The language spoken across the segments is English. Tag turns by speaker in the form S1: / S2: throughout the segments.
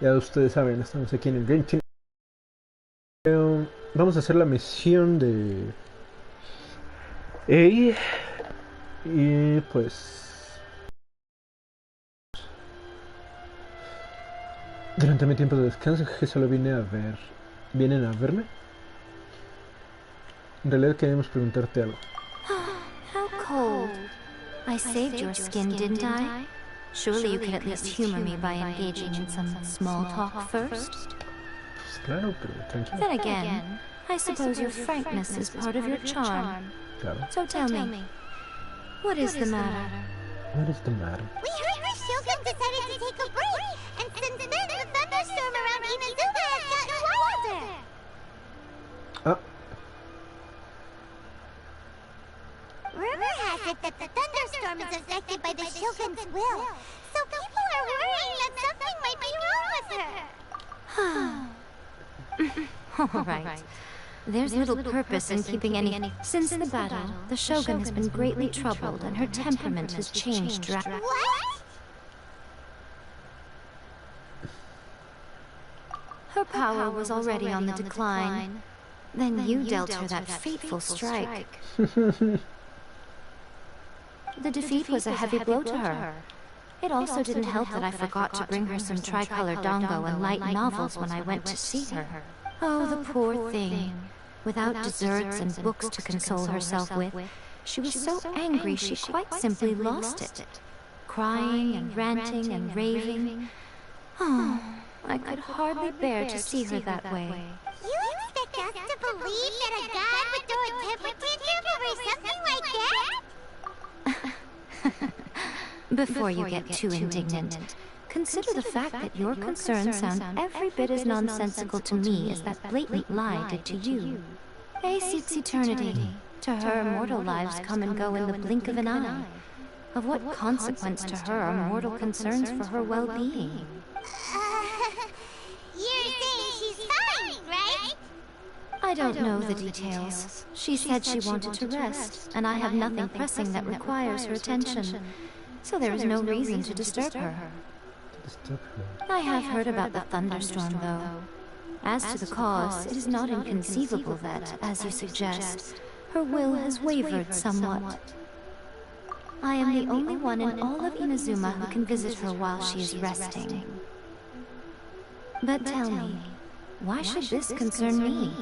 S1: Ya ustedes saben, estamos aquí en el Genshin. Vamos a hacer la misión de Ei. Y pues durante mi tiempo de descanso que solo vine a ver. ¿Vienen a verme? En realidad queríamos preguntarte algo.
S2: How cold. I saved your skin, didn't I? Surely you could at least humor me by engaging in some small talk first?
S1: Pues claro, pero tranquilo.
S2: Then again, I suppose your frankness is part of your charm.
S1: Claro.
S2: So tell me, what is the matter?
S1: What is the matter?
S3: We heard the Shogun decided to take a break, and since then the thunderstorm around Inazuma has gotten wilder.
S1: Ah,
S3: Rumor has it that the thunderstorm is affected by the Shogun's will, so people are worrying that something might be wrong with her.
S2: All right. There's little purpose in keeping any... Since the battle, the Shogun has been greatly troubled and her temperament has changed drastically.
S3: What?
S2: Her power was already on the decline. Then you dealt her that fateful strike. The defeat was a heavy blow to her. It also didn't help that I forgot to bring her some tricolor dango and light novels when I went to see her. Oh, the poor thing. Without desserts and books to console herself with, she was so angry she quite simply lost it. Crying and ranting and raving. Oh, I could hardly bear to see her that way.
S3: You expect us to believe that a god would throw a temper tantrum over something like that?
S2: Before you get too indignant, consider the fact that your concerns sound every bit as nonsensical to me as that blatant lie did to you. A seeks eternity. To her, mortal lives come and go in the blink of an eye. Of what consequence to her are mortal concerns for her well-being?
S3: You're saying she's fine, right?
S2: I don't know the details. She said she wanted to rest, and I have nothing pressing that requires her attention. So there is no reason to disturb her.
S1: Disturb her.
S2: I have heard about the thunderstorm, though. As to the cause, it is not inconceivable that, as you suggest, her will has wavered somewhat. I am the only one in all of Inazuma who can visit her while she is resting. But tell me, why should this concern me?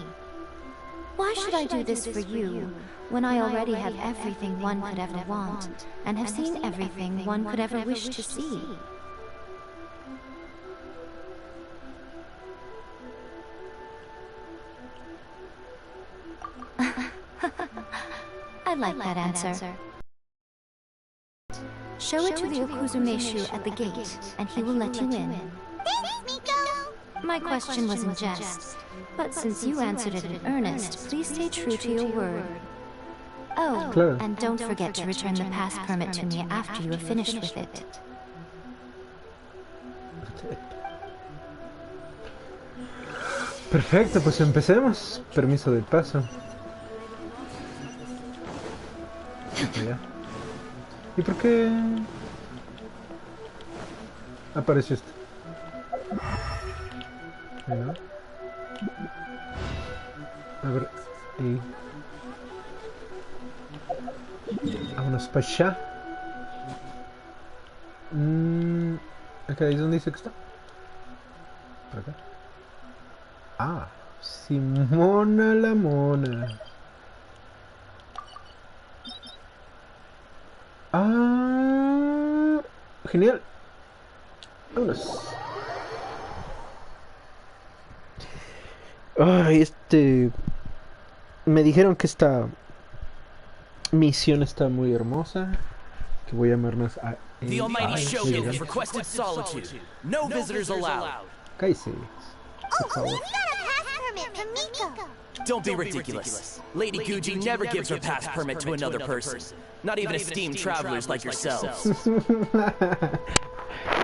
S2: Why should I do this for you, when I already have everything one could ever want, and have seen everything one could ever wish to see? I like that answer. Show it to the Okuzumeshu at the gate, and he will let you in.
S3: Thanks, Miko!
S2: My question was in jest, but since you answered it in earnest, please stay true to your word. Oh,
S1: Claro.
S2: and don't forget to return the pass permit to me after you have finished with it.
S1: Perfecto, pues empecemos. Permiso de paso. Ya. ¿Y por qué apareció esto? ¿No? A ver, y vámonos para allá. Acá es donde dice que está. Por acá. Ah, Simona la mona. Ah, genial. Vámonos. Ay, me dijeron que esta misión está muy hermosa. Que voy a llamarnos a...
S4: The Almighty Shogun has requested solitude. No visitors allowed.
S1: Cállese, por
S3: Oh,
S1: favor.
S3: we've got a pass permit from Miko!
S4: Don't be ridiculous. Lady Guji never gives her pass permit to another person. Not even esteemed travelers like yourselves.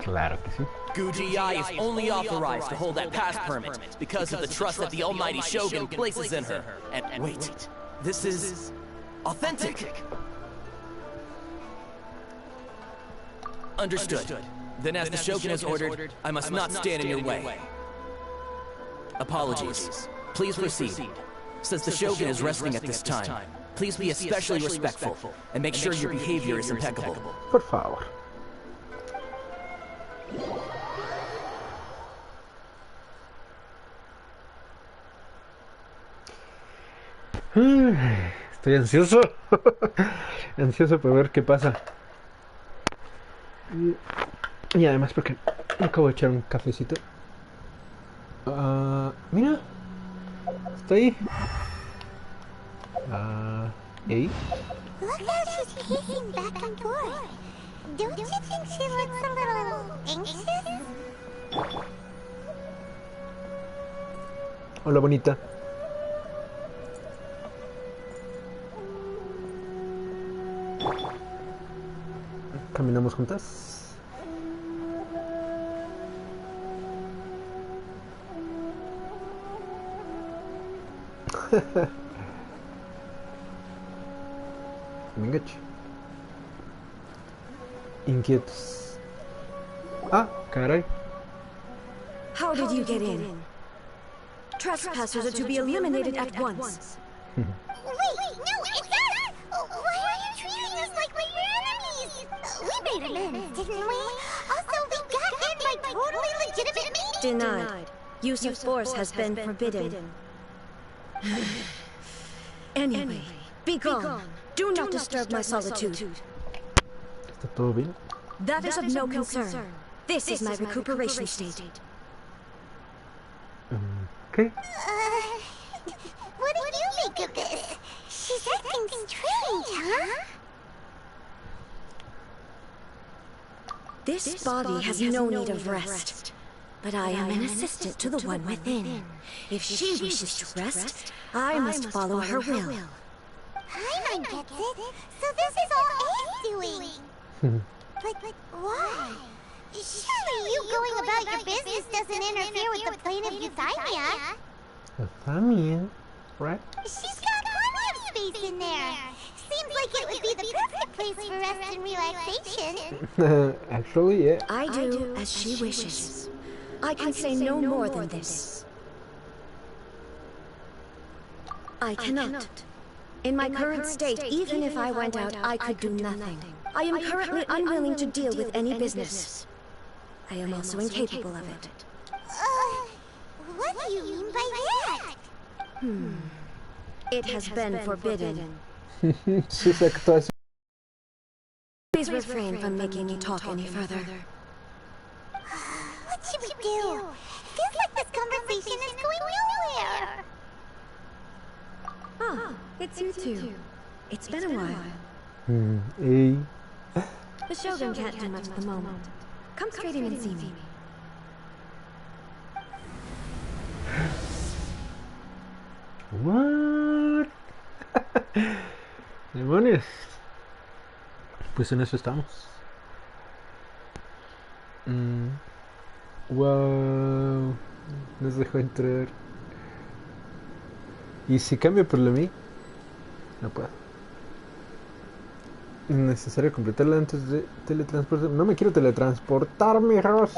S1: Claro que sí.
S4: Guji Ai is only authorized to hold that pass permit because of the trust that the Almighty Shogun places in her. And wait, this is authentic. Understood. Then as the Shogun has ordered, I must not stand in your way. Apologies. Please proceed. Since the Shogun is resting at this time, please be especially respectful and make sure your behavior is impeccable.
S1: Por favor. Estoy ansioso. Ansioso por ver qué pasa. Y además porque me acabo de echar un cafecito. Mira. Está ahí. ¿Eh?
S3: Look how she's pacing back and forth. Don't you think she looks a little anxious?
S1: Hola, bonita. Caminamos juntas. Venga, inquietos. Caray.
S5: How did you get in? Trespassers are to be eliminated at once.
S3: Wait, no, it's us! Why are you treating us like we're your enemies? We made amends, didn't we? Also, we got in by totally legitimate means.
S5: Denied. Use of force has been forbidden. Anyway, be gone. Do not disturb my solitude.
S1: ¿Está todo bien?
S5: That is of no concern. This is my recuperation state.
S1: Okay.
S3: What do you make of this? She's acting strange, huh?
S5: This body has no need of rest. But I am an assistant to the one within. If she wishes to rest, I must follow her will.
S3: Paimon gets it. So this is all A's doing. But why? Surely you going about your business doesn't interfere with the plane of Euthymia.
S1: Euthymia? Right?
S3: She's got plenty of space in there. Seems like it would be the perfect place for rest and relaxation.
S1: Actually, yeah.
S5: I do as she wishes. I can say no more than this. I cannot. In my current state, even if I went out, I could do nothing. I am currently unwilling to deal with any business. I am also incapable of it.
S3: What do you mean by that?
S5: It has been forbidden.
S1: Sus actuaciones.
S5: Please refrain from making me talk any further.
S3: What should we do? Feels like this conversation is going nowhere.
S5: Ah, it's you two. It's been a while.
S1: Hey.
S5: The Shogun can't do much at the moment. Come straight in and see me.
S1: What? Demonios. Pues en eso estamos. Wow. Nos dejó entrar. ¿Y si cambio por lo mí? No puedo. Necesario completarla antes de teletransportar. No me quiero teletransportar, mijos.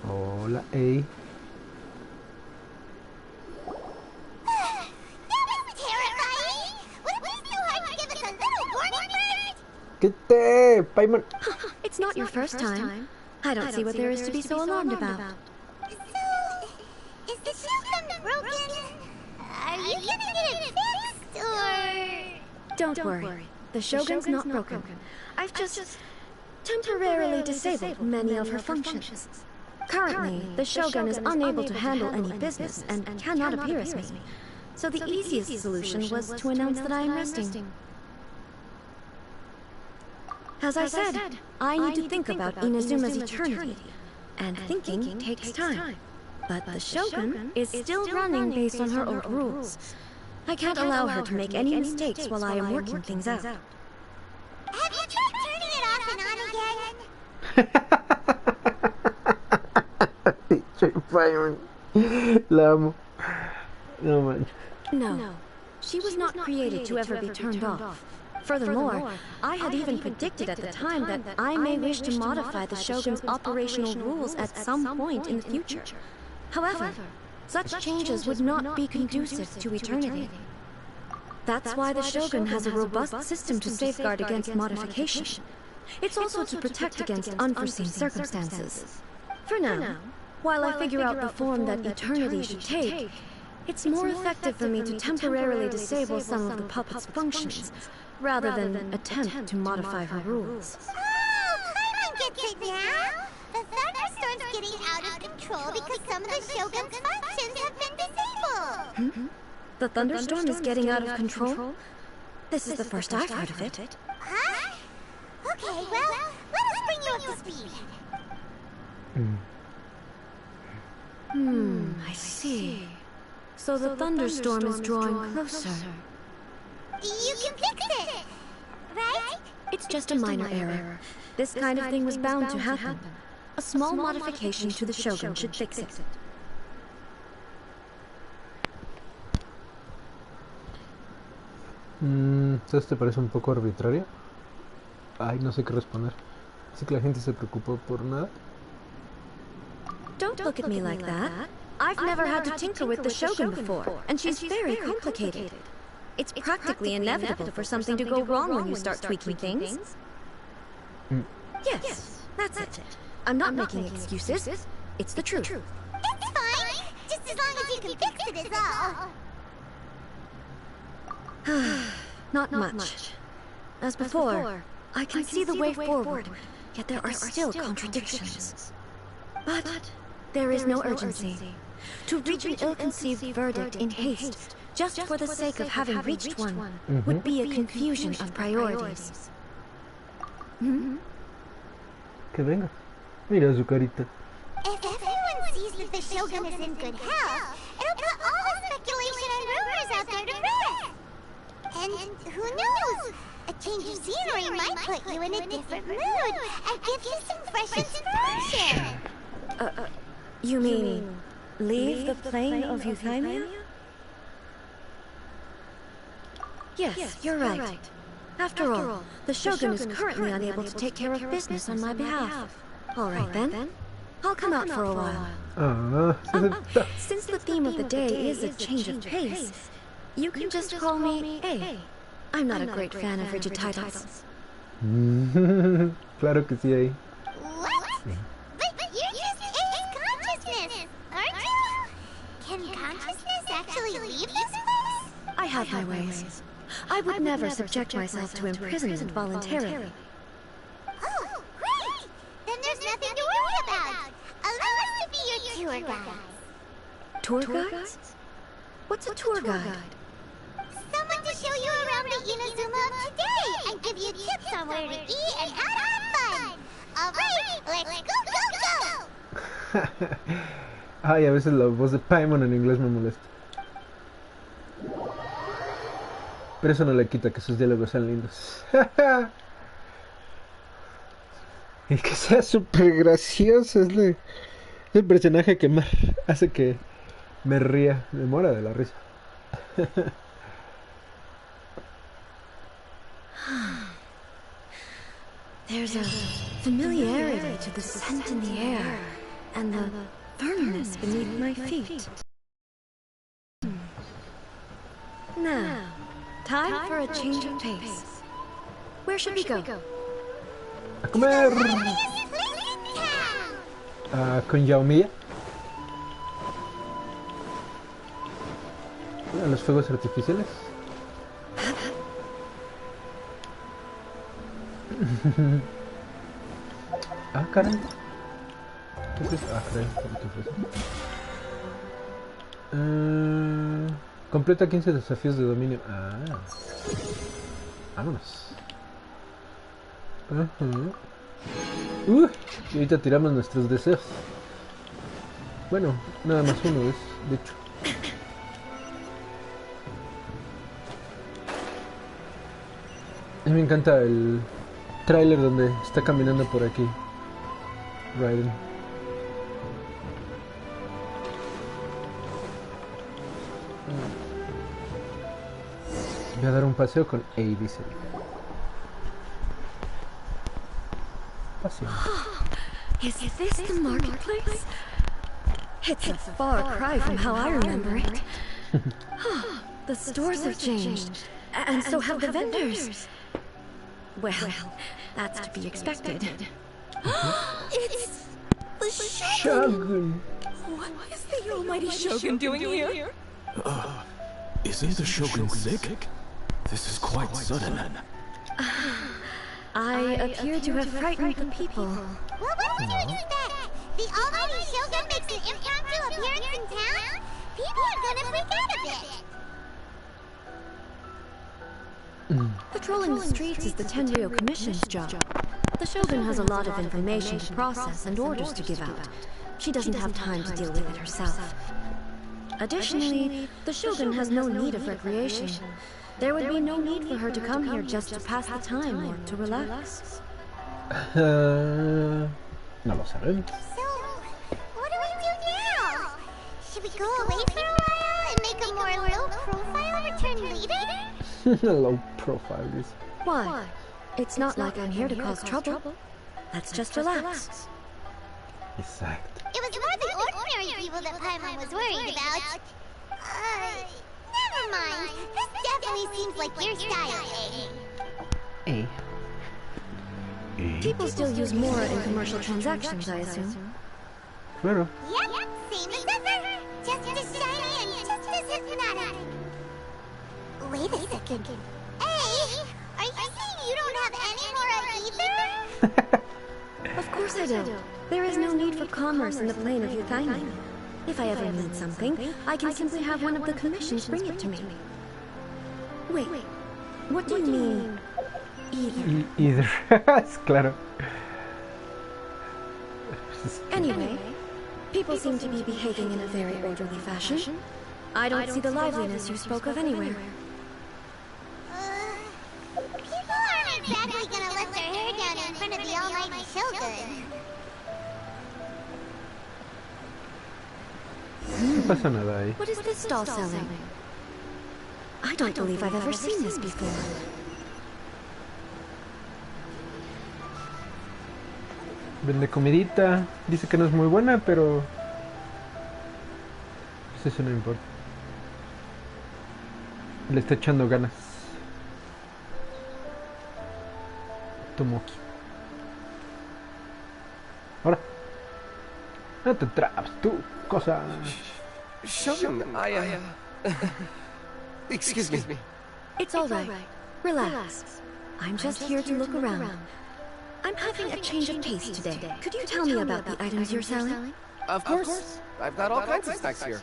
S1: Hola, ey.
S3: That was terrifying! Would it be so hard to give us a little warning first?
S1: ¿Qué te, Paimon?
S5: It's not your first time. I don't see what there is to be so alarmed about.
S3: So, is the Shogun broken? Are you gonna get it fixed, or...?
S5: Don't worry. The Shogun's not broken. I've just temporarily disabled many of her functions. Currently, the Shogun is unable to handle any business and cannot appear as me. So the easiest solution was to announce that I am resting. As I said, I need to think about Inazuma's eternity, and thinking takes time. But the Shogun is still running based on her old rules. I can't allow her to make any mistakes while I am working things out.
S3: Have you tried turning it off and on again?
S1: Pinche Paimon. La amo. No manches.
S5: No, she was not created to ever be turned off. Furthermore, I had even predicted at the time that I may wish to modify the Shogun's operational rules at some point in the future. However, such changes would not be conducive to eternity. That's why the Shogun has a robust system to safeguard against modification. It's also to protect against unforeseen circumstances. For now, while I figure out the form that eternity should take, it's more effective for me to temporarily disable some of the puppet's functions, rather than attempt to modify her rules.
S3: Oh, Paimon gets it now! The thunderstorm's getting out of control because some of the Shogun's functions have been disabled!
S5: Hmm? The thunderstorm is getting out of control? This is the first I've heard of it.
S3: Huh? Okay, well, let us bring you up to speed.
S5: I see. So the thunderstorm is drawing closer.
S3: You can fix it, right?
S5: It's just a minor error. This kind of thing was bound to happen. A small modification to the Shogun should fix it.
S1: ¿Entonces te parece un poco arbitrario? Ay, no sé qué responder. Así que la gente se preocupó por nada.
S5: Don't look at me like that. I've never had to tinker with the Shogun before, and she's very complicated. It's practically inevitable for something to go wrong when you start tweaking things. Yes, that's it. I'm not making excuses. It's the truth.
S3: It's fine, just as long as you can fix it is all.
S5: Not much. As before, I can see the way forward, yet there are still contradictions. But there is no urgency. To reach an ill-conceived verdict in haste, just for the sake of having reached one, would be a confusion of priorities.
S1: Que venga. Mira su carita.
S3: If everyone sees that the Shogun is in good health, it'll put all the speculation and rumors out there to rest. And who knows? A change of scenery might put you in a different mood and give you some fresh inspiration.
S5: You mean, leave the plane of euthymia? Yes, you're right. After all, the Shogun is currently unable to take care of business on my behalf. All right then. I'll come out for a while. Since the theme of the day is a change of pace, you can just call me A. I'm not a great fan of rigid titles.
S1: Claro que sí hay.
S3: What? But you're just A's consciousness, aren't you? Can consciousness actually leave this place?
S5: I have my ways. I would never subject myself to imprisonment voluntarily.
S3: Oh, great! Then there's nothing to worry about. Allow us to be your tour guides.
S5: Tour guides? What's a tour guide?
S3: Someone to show you around the Inazuma of today and give you tips on where to eat and how to have fun. All right, let's go!
S1: Ay, a veces la voz de Paimon en inglés me molesta. Pero eso no le quita que sus diálogos sean lindos. Y que sea súper gracioso. Es el personaje que más hace que me ría. Me muera de la risa.
S5: There's a familiarity to the scent in the air and the firmness beneath my feet. Now, time for a change of pace. Where should we go?
S1: A comer. Con Yaomiya. Los fuegos artificiales. Ah, caray. ¿Qué es eso? Ah, caray. ¿Qué fue eso? Completa 15 desafíos de dominio. Ah. Vámonos. Y ahorita tiramos nuestros deseos. Bueno, nada más uno es, de hecho. A mí me encanta el tráiler donde está caminando por aquí Raiden. Voy a dar un paseo con A, dice. Paseo.
S5: Is this the marketplace? It's a far cry from how I remember it. The stores have changed, and so have the vendors. Well, that's to be expected.
S2: It's the Shogun!
S1: Shogun!
S2: What is the almighty Shogun doing here?
S6: Isn't the Shogun sick? This is quite sudden.
S5: I appear to have frightened the people.
S3: Well, what did you expect? The almighty Shogun makes an impromptu appearance in town? People are gonna freak out a bit.
S5: Patrolling the streets is the Tenryo Commission's job. The Shogun has a lot of information to process and orders to give out. She doesn't have time to deal with it herself. Additionally, the Shogun has no need of recreation. There would be no need for her to come here just to pass the time or to relax.
S1: No lo sabemos.
S3: So, what do we do now? Should we go away for a while and make a more low-profile return later?
S1: Low profile, dice.
S5: Why? It's not like I'm here to cause trouble. Let's just relax.
S1: Exacto.
S3: It was more the ordinary people that Paimon was worried about. Never mind. This definitely seems like your style, eh?
S1: A.
S5: People still use Mora in commercial transactions, I assume.
S1: Claro.
S3: Yep, same as ever. Just as shiny and just as hypnotic. Wait a second. Hey, are you saying you don't have any Mora either?
S5: Of course I do. There is no need for commerce in the plane of Yuthaimin. If I ever need something, I can simply have one of the commissions bring it to me. Wait, what do you mean, either?
S1: Either. Es claro.
S5: Anyway, people seem to be behaving in a very orderly fashion. I don't see the liveliness you spoke of anywhere.
S3: People aren't exactly gonna let their hair down in front of the almighty Shogun.
S1: No pasa nada ahí.
S5: What is this stall selling? I don't believe I've ever seen this before.
S1: Vende comidita. Dice que no es muy buena, pero... Pues eso no importa. Le está echando ganas. Tomoki. Ahora. No te trabas, tú, cosa.
S4: Shogun, excuse me.
S5: It's all right. Relax. I'm just here to look around. I'm having a change of pace today. Could you tell me about the items you're selling?
S4: Of course. I've got all kinds of snacks here.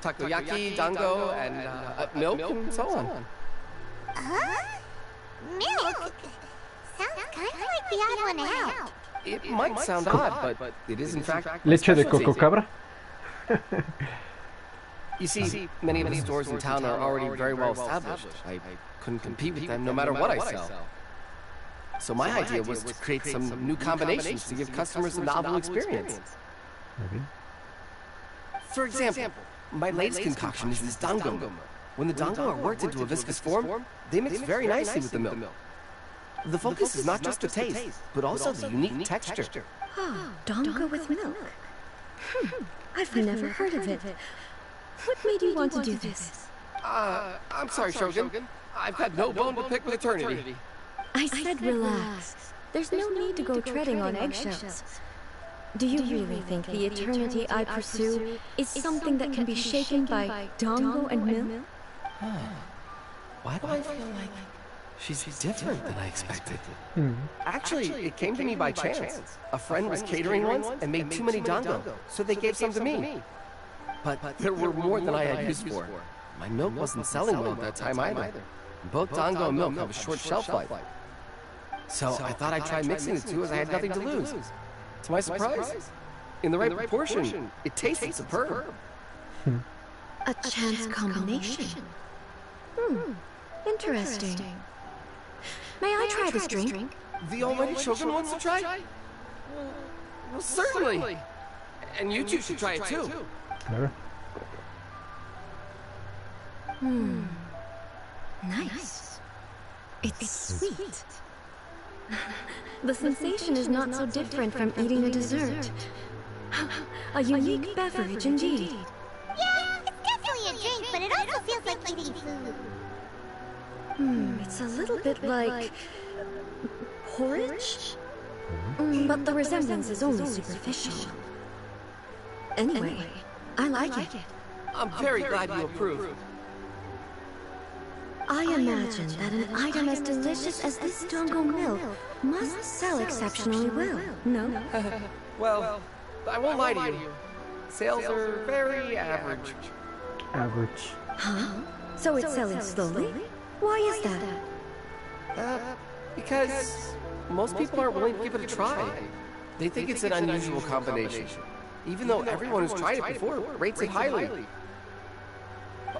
S4: Takoyaki, dango, and milk, and so on.
S3: Huh? Milk? Sounds kind of like the odd one out.
S4: It might sound odd, but it is in fact
S1: Leche de
S4: specialty.
S1: coco cabra.
S4: You see, many of the stores in town are already very well established. I couldn't compete with them no matter what I sell. So my idea was to create some new combinations to give customers a novel experience. For example, my latest concoction is this dango milk. When the dango are worked into a viscous form, they mix very nicely with the milk. The focus is not just the taste, but also the unique texture.
S5: Oh, dango with milk. I've never heard of it. What made you want to do this?
S4: I'm sorry, Shogun. I've had no bone to pick with eternity.
S5: I said relax. There's no need to go treading on eggshells. Do you really think the eternity I pursue is something that can be shaken by dango and milk?
S4: Why do I feel like she's different than I expected? Actually, it came to me by chance. A friend was catering once and made too many dango, so they gave some to me. But there were more than I had used for. My milk wasn't selling well at that time either. Both dango and milk have a short shelf life. So I thought I'd try mixing the two as I had nothing to lose. To my surprise, in the right proportion, it tasted superb.
S5: A chance combination. Interesting. May I try this drink?
S4: The almighty Shogun wants to try? Well, certainly. And you two should try it too.
S1: Claro.
S5: Nice. It's sweet. The sensation is not so different from eating a dessert. A unique beverage indeed.
S3: Yeah, it's definitely a drink, but it also feels like eating food.
S5: It's a little bit like porridge? But the resemblance is only superficial. Anyway, I like it.
S4: I'm very glad you approve.
S5: I imagine that an item as delicious as this Dongo milk must sell exceptionally well, no?
S4: Well, I won't lie to you. Sales are very average.
S1: Average.
S5: Huh? So it's selling slowly? Why is that?
S4: Because most people aren't willing to give it a try. They think it's an unusual combination. Even though everyone who's tried it before rates it highly.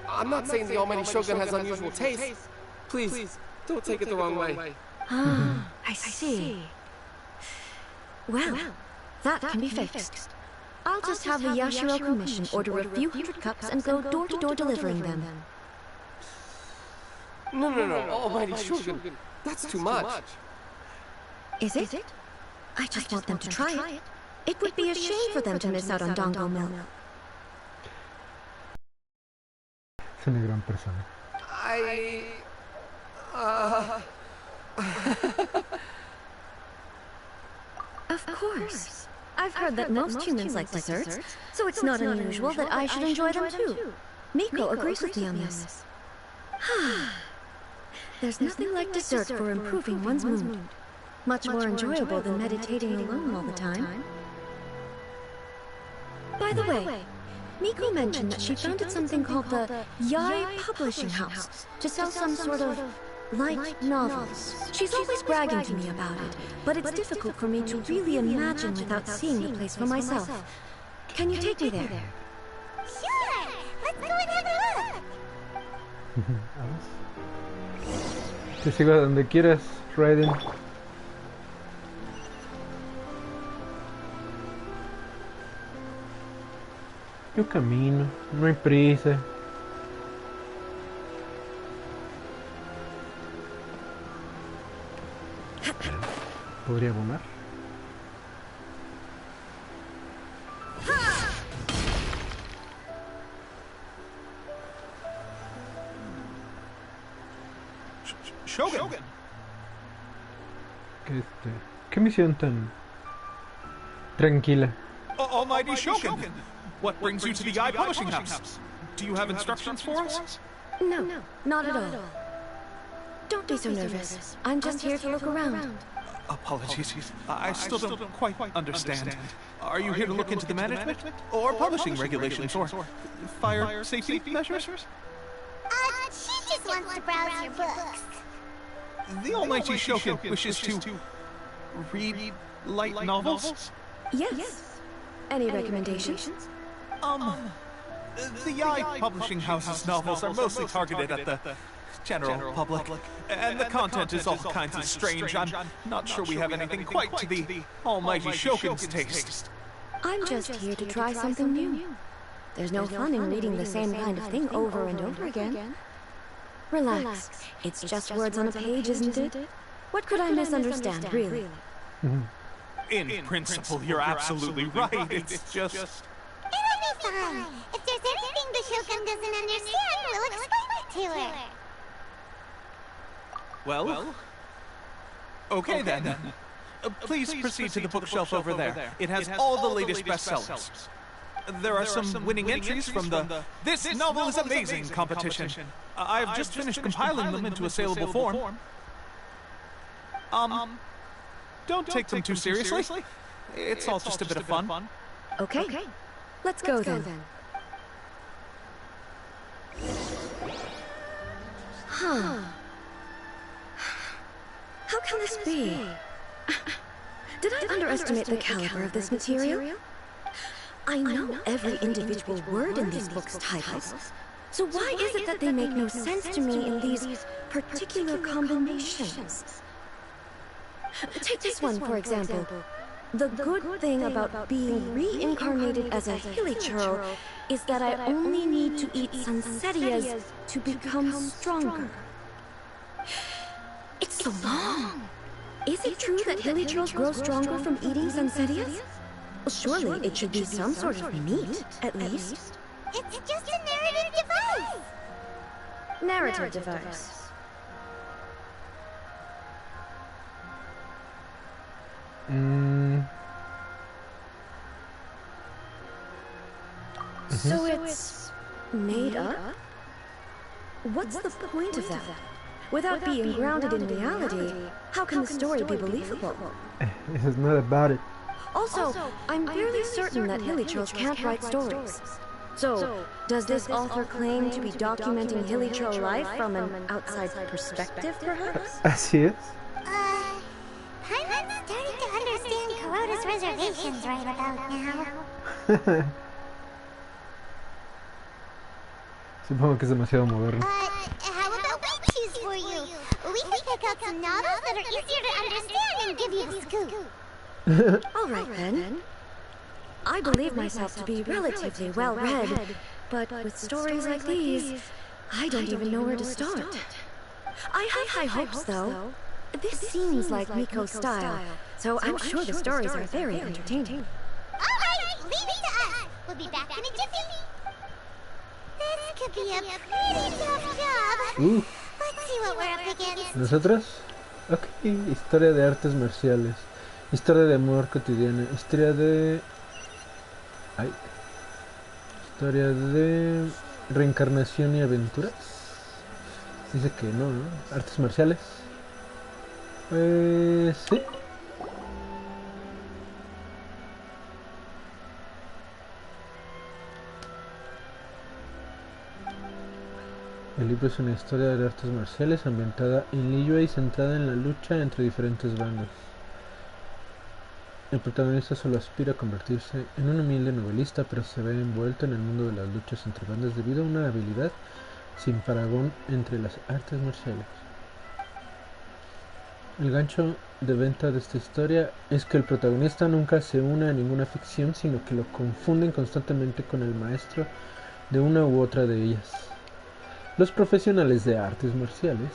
S4: I'm not saying the Almighty Shogun has unusual taste. Please, don't take it the wrong way.
S5: Ah, I see. Well, that can be fixed. I'll just have the Yashiro Commission order a few hundred cups and go door-to-door delivering them.
S4: No, Almighty Shogun, that's too much.
S5: Is it? I just want them to try it. It would be a shame for them to miss out on Dongo milk.
S1: Es una gran persona.
S5: Of course. I've heard that most humans like desserts, so it's not unusual that I should enjoy them too. Miko agrees with me on this. There's nothing like dessert for improving one's mood. Much more enjoyable than meditating alone all the time. By the way, Miko mentioned that she founded something called the Yai Publishing House to sell some sort of light novels. She's always bragging to me about it, but it's difficult for me to really imagine without seeing the place for myself. Can you take me there?
S3: Sure! Let's go and have a look!
S1: Te sigo a donde quieras, Raiden. Yo camino, no hay prisa. ¿Podría volar?
S6: Shogun!
S1: ¿Qué misión tan tranquila?
S6: Almighty Shogun! What brings you to the Eye Publishing House? Do you have instructions for us?
S5: No, not at all. Don't be so nervous. I'm just here to look around.
S6: Apologies. I still don't quite understand. Are you here to look into the management or publishing regulations or fire safety measures?
S3: She just wants to browse your books.
S6: The Almighty Shogun wishes to read light novels?
S5: Yes. Any recommendations?
S6: The Eye Publishing House's novels are mostly targeted at the general public, and the content is all kinds of strange. I'm not sure we have anything quite to the Almighty Shogun's taste.
S5: I'm just here to try something new. There's no fun in reading the same kind of thing over and over again. Relax. It's just words on a page, isn't it? What could I misunderstand, really?
S6: In principle, you're absolutely right. It's just...
S3: It'll be fine. If there's anything the Shogun doesn't understand, we'll explain it to her.
S6: Well, okay then. Please proceed to the bookshelf over there. It has all the latest bestsellers. There are some winning entries from the This Novel is Amazing competition. I've just finished compiling them into a saleable form. Don't take them too seriously. It's all just a bit of fun.
S5: Okay. Let's go then. Huh. How can this be? Did I underestimate the caliber of this material? I know every individual word in these books' titles. So why is it that they make no sense to me in these particular combinations? Take this one, for example. The good thing about being reincarnated as a Hilichurl is that I only need to eat Sansetias to become stronger. so long. Is it true that hilichurls grow stronger from eating Sunsettias? Surely it should be some sort of meat, at least.
S3: It's just a narrative device.
S5: Narrative device. So it's made up? What's the point of that? Without being grounded in reality, how can the story be believable?
S1: This is not about it.
S5: Also, I'm fairly certain that hilichurls can't write stories. So, does this author claim to be documenting hilichurl life from an outside perspective, perhaps?
S1: Así es.
S3: I'm starting to understand Kuroda's reservations right about now.
S1: Supongo que es demasiado moderno.
S3: How about we choose for you? We can pick out some novels that are easier to understand and give you a scoop.
S5: All right, then. I believe myself to be relatively well-read, but with stories like these, I don't even know where to start. I have high hopes, though. This seems like Miko's style, so I'm sure the stories are very entertaining.
S3: Alright, leave it to us. We'll be back in a jiffy. This could be a pretty tough job. Let's see what we're up against.
S1: ¿Nosotros? Ok, historia de artes marciales. Historia de amor cotidiana. Historia de... Ay. Historia de... reencarnación y aventuras. Dice que no, ¿no? Artes marciales. Sí. El libro es una historia de artes marciales ambientada en Liyue y centrada en la lucha entre diferentes bandos. El protagonista solo aspira a convertirse en un humilde novelista, pero se ve envuelto en el mundo de las luchas entre bandas debido a una habilidad sin parangón entre las artes marciales. El gancho de venta de esta historia es que el protagonista nunca se une a ninguna ficción, sino que lo confunden constantemente con el maestro de una u otra de ellas. Los profesionales de artes marciales,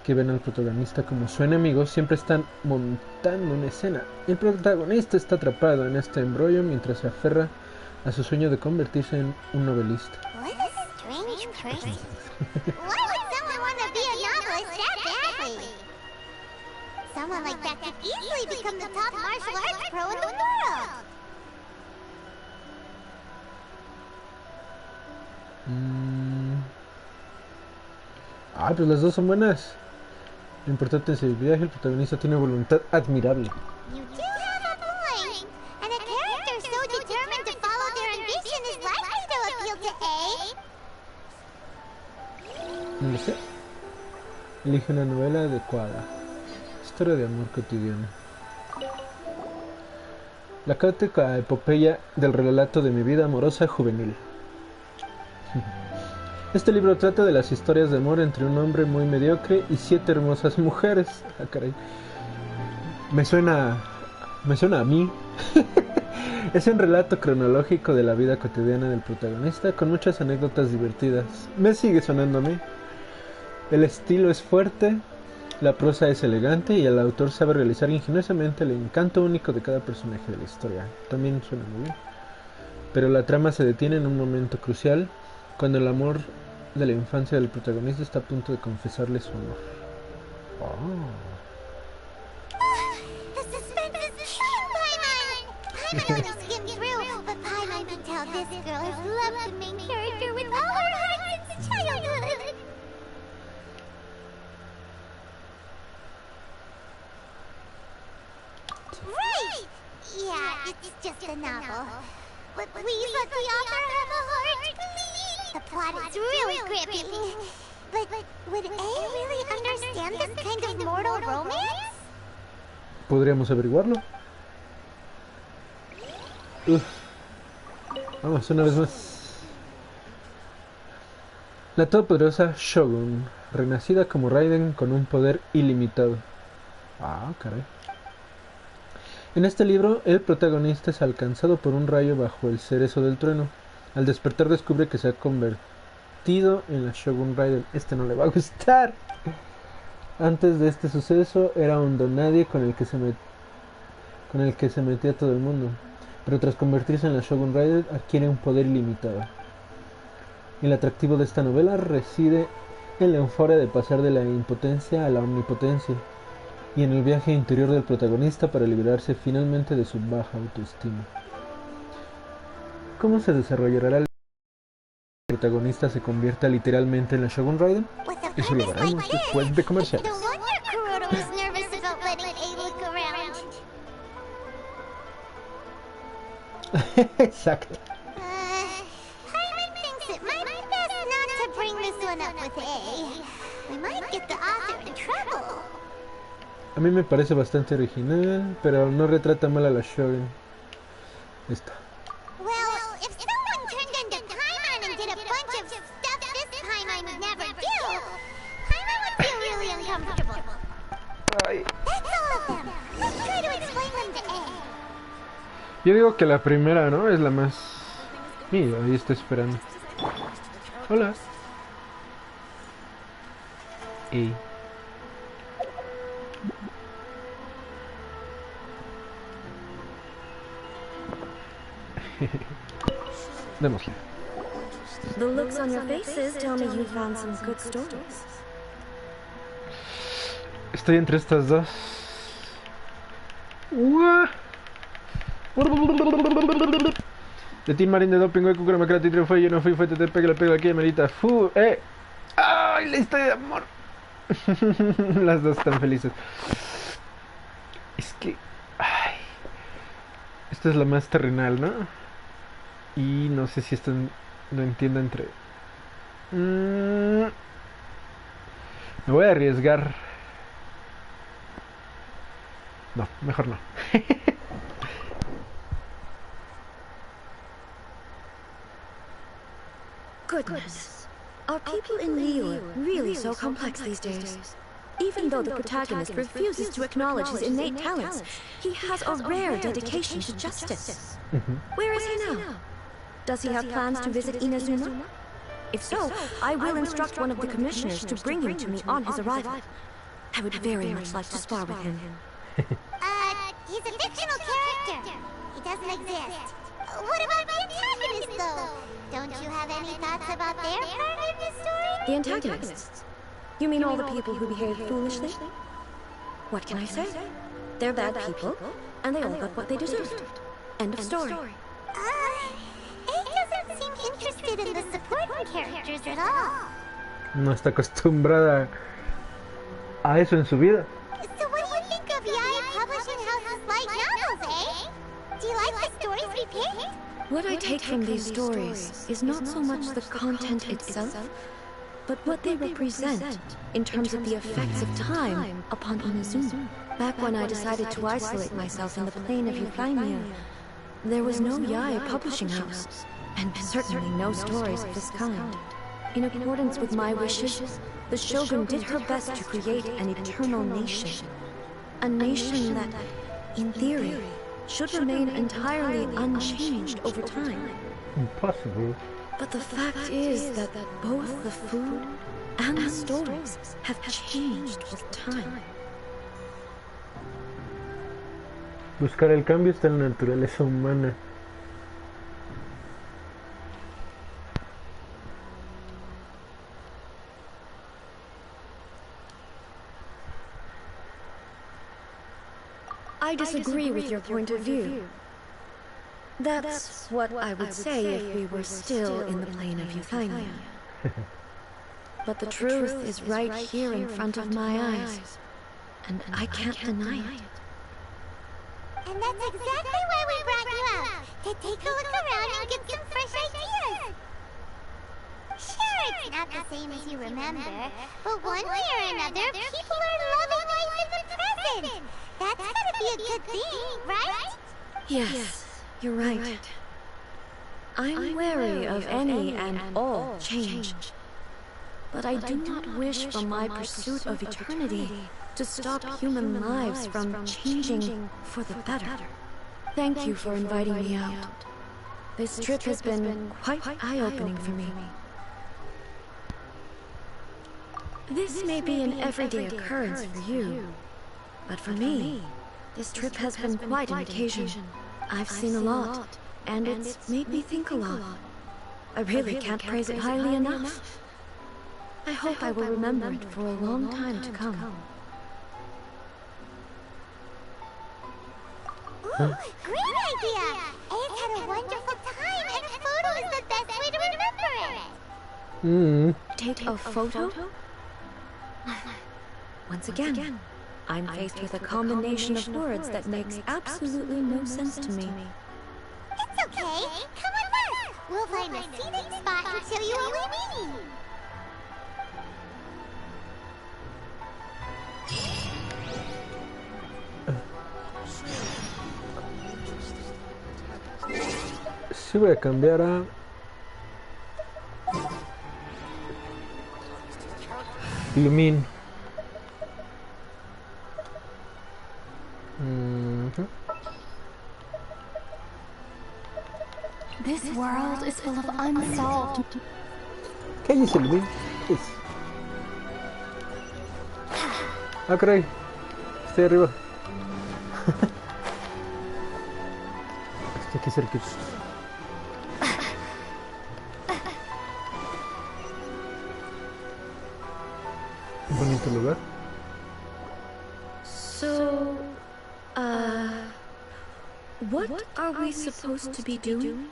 S1: que ven al protagonista como su enemigo, siempre están montando una escena. El protagonista está atrapado en este embrollo mientras se aferra a su sueño de convertirse en un novelista.
S3: What a strange person. Why would someone want to be a novelist that badly? Someone like that could easily become the top martial arts pro in the world.
S1: Pues las dos son buenas. Lo importante es el viaje. El protagonista tiene voluntad admirable.
S3: You do have a point. And a character so determined to follow their ambition is likely to appeal to A.
S1: No lo sé. Elige una novela adecuada. Historia de amor cotidiana. La caótica epopeya del relato de mi vida amorosa juvenil. Este libro trata de las historias de amor entre un hombre muy mediocre y 7 hermosas mujeres. Ah, caray. Me suena a mí. Es un relato cronológico de la vida cotidiana del protagonista con muchas anécdotas divertidas. Me sigue sonando a mí. El estilo es fuerte, la prosa es elegante y el autor sabe realizar ingeniosamente el encanto único de cada personaje de la historia. También suena muy bien. Pero la trama se detiene en un momento crucial, cuando el amor de la infancia del protagonista está a punto de confesarle su amor.
S3: The suspense is killing Paimon! Paimon only skimmed through, but Paimon can tell this girl has loved the main character with all her heart since childhood. Right! Yeah, it's just a novel. But please let the author have a heart, please! The plot is really gripping. But would A really understand this kind of mortal romance?
S1: ¿Podríamos averiguarlo? Vamos, una vez más. La todopoderosa Shogun, renacida como Raiden con un poder ilimitado. Caray. En este libro, el protagonista es alcanzado por un rayo bajo el cerezo del trueno. Al despertar descubre que se ha convertido en la Shogun Raiden. Este no le va a gustar. Antes de este suceso era un don nadie con el que se metía todo el mundo, pero tras convertirse en la Shogun Rider adquiere un poder ilimitado. El atractivo de esta novela reside en la euforia de pasar de la impotencia a la omnipotencia y en el viaje interior del protagonista para liberarse finalmente de su baja autoestima. ¿Cómo se desarrollará el protagonista se convierta literalmente en la Shogun Raiden? Eso lo veremos después de comerciales. Exacto. A mí me parece bastante original, pero no retrata mal a la Shogun. Esta. Yo digo que la primera, ¿no? Es la más... Mira, ahí está esperando. Hola. Ey. Démosle.
S5: The looks on your faces tell me you found some good stories.
S1: Estoy entre estas dos. De Team Marín de Doping, Hueco, Crema, Crati, Triunfo, yo no fui, fue TTP, que le pego aquí, Melita. ¡Ay, la historia de amor! Las dos están felices. Es que... Ay. Esta es la más terrenal, ¿no? Y no sé si esto no entiendo entre... Me voy a arriesgar. No, mejor no.
S5: Goodness. Are people in Liyue really so complex these days? Even though the protagonist refuses to acknowledge his innate talents, he has a rare dedication to justice. Where is he now? Does he have plans to visit Inazuma? If so, I will instruct one of the commissioners to bring him to me on his arrival. I would very much like to spar with him.
S3: He's a fictional character. He doesn't exist. What about the antagonist, though? Don't you have any thoughts about their part in the story?
S5: The antagonists? You mean all the people who behave foolishly? What can I say? They're bad people, and they all got what they deserved. End of story.
S3: He doesn't seem interested in the supporting characters at all.
S1: No está acostumbrada a eso en su vida.
S3: So what do you think of Yae Publishing House's light novels, eh? Do you like the stories we picked?
S5: What I take from these stories is not so much the content itself, but what they represent in terms of the effects of time upon Inazuma. Back when I decided to isolate myself in the plain of Euphemia, there was no Yae Publishing House, and certainly no stories of this kind. In accordance with my wishes, the Shogun did her best to create an eternal nation. A nation that, in theory, should remain entirely unchanged over time.
S1: Impossible.
S5: But the fact is that both the food and the stories have changed with time.
S1: Buscar el cambio está en la naturaleza humana.
S5: I disagree with your point of view. That's what I would say if we were still in the plane of Euphemia. But the truth is right here in front of my eyes, and I can't deny it.
S3: And that's exactly why we brought you out, to take a look around and get some fresh ideas. Sure, it's not the same as you remember, but one way or another, people are loving life in the present. That's gotta be a good thing, right?
S5: Yes, you're right. I'm wary of any and all change. But I do not wish for my pursuit of eternity to stop human lives from changing for the better. Thank you for inviting me out. This trip has been quite eye-opening for me. This may be an everyday occurrence for you, but for me, this trip has been quite an occasion. I've seen a lot, and it's made me think a lot. I really can't praise it highly enough. I hope I will remember it for a long time to come.
S3: Ooh, great idea! Ace had a wonderful time, and a photo is the best way to remember it!
S5: Take a photo? Once again, I'm faced with a combination of words that makes absolutely no sense to me.
S3: It's okay. Come with us. We'll find a scenic spot and show you what we mean.
S1: Sí, voy a cambiar a... Illumin.
S7: This world is full of unsolved.
S1: ¿Qué dice Illumin? ¿Qué es? Ah, caray. Estoy arriba. Estoy aquí cerquita. Un bonito lugar.
S5: So, what are we supposed to be doing?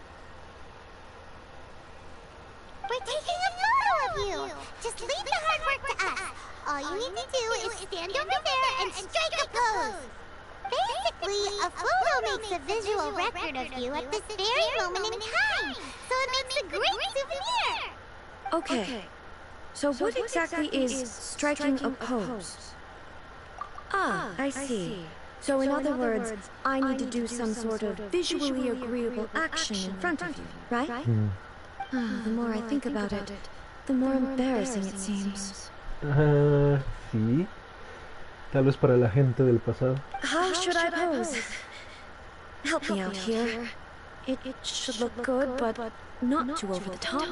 S3: We're taking a photo of you. Just leave the hard work to us. All you need to do is stand over there and strike a pose. Basically, a photo makes a visual record of you at this very moment in time. So it makes a great souvenir.
S5: Okay. So what exactly is striking a pose? Ah, I see. So in other words, I need to do some sort of visually agreeable action in front of you, right? The more I think about it, the more embarrassing it seems.
S1: Sí. Tal vez para la gente del pasado.
S5: How should I pose? Help me out here. It should look good, but not too over the top.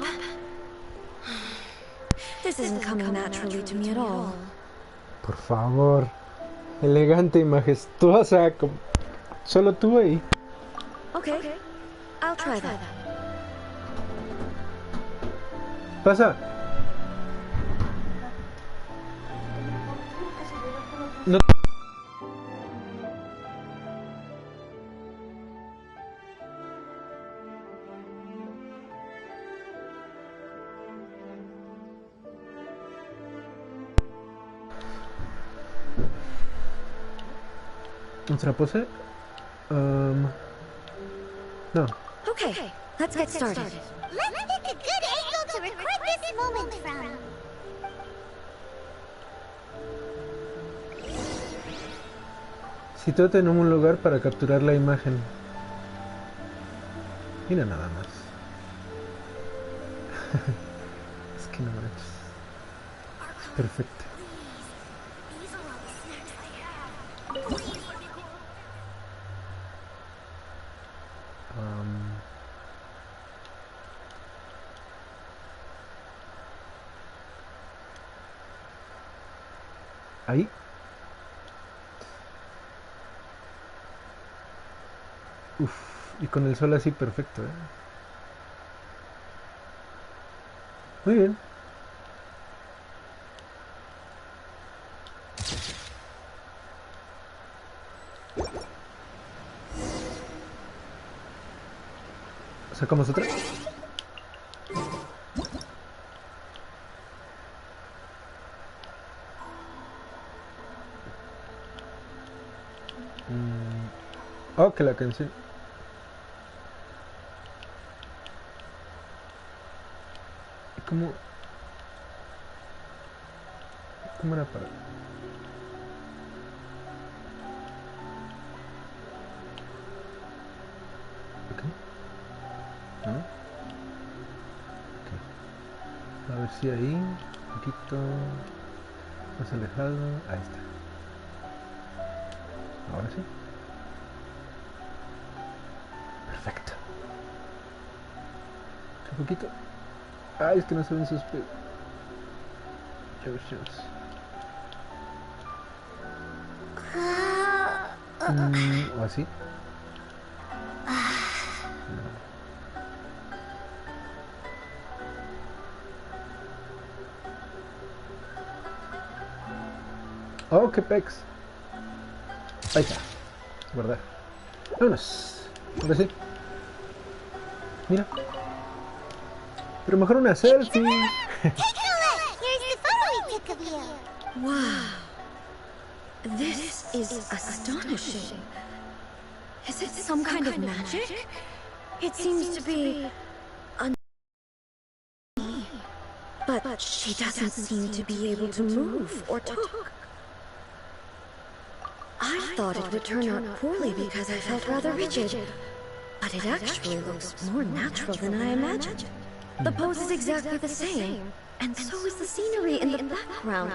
S5: This isn't coming naturally to me at all.
S1: Por favor. Elegante y majestuosa. Como... Solo tú ahí.
S5: Okay, I'll try that.
S1: Pasa. No. ¿Otra pose? No.
S5: Okay, let's get started.
S3: Let's pick a good angle to record this moment from.
S1: Sitúate en un lugar para capturar la imagen. Mira nada más. Es que no manches. Es perfecto. Ahí. Uf, y con el sol así perfecto, ¿eh? Muy bien. ¿Sacamos otra? Oh, que la canción. ¿Cómo? ¿Cómo era para...? Ok. ¿No? Ok. A ver si ahí, un poquito más alejado. Ahí está. Ahora sí. Perfecto. Un poquito. Ay, es que no se ven sus pies. Oceans. ¿O así? Oh, qué pex. Ahí está. Guardar. Vámonos. Ahora sí. Mira. Pero mejor una selfie.
S5: Wow. This is astonishing. Is it some kind of magic? It seems to be a... But she doesn't seem to be able to move or talk. I thought it would turn out poorly because I felt rather rigid. But it actually looks more natural than I imagined. The pose is exactly the same, and so is the scenery in the background.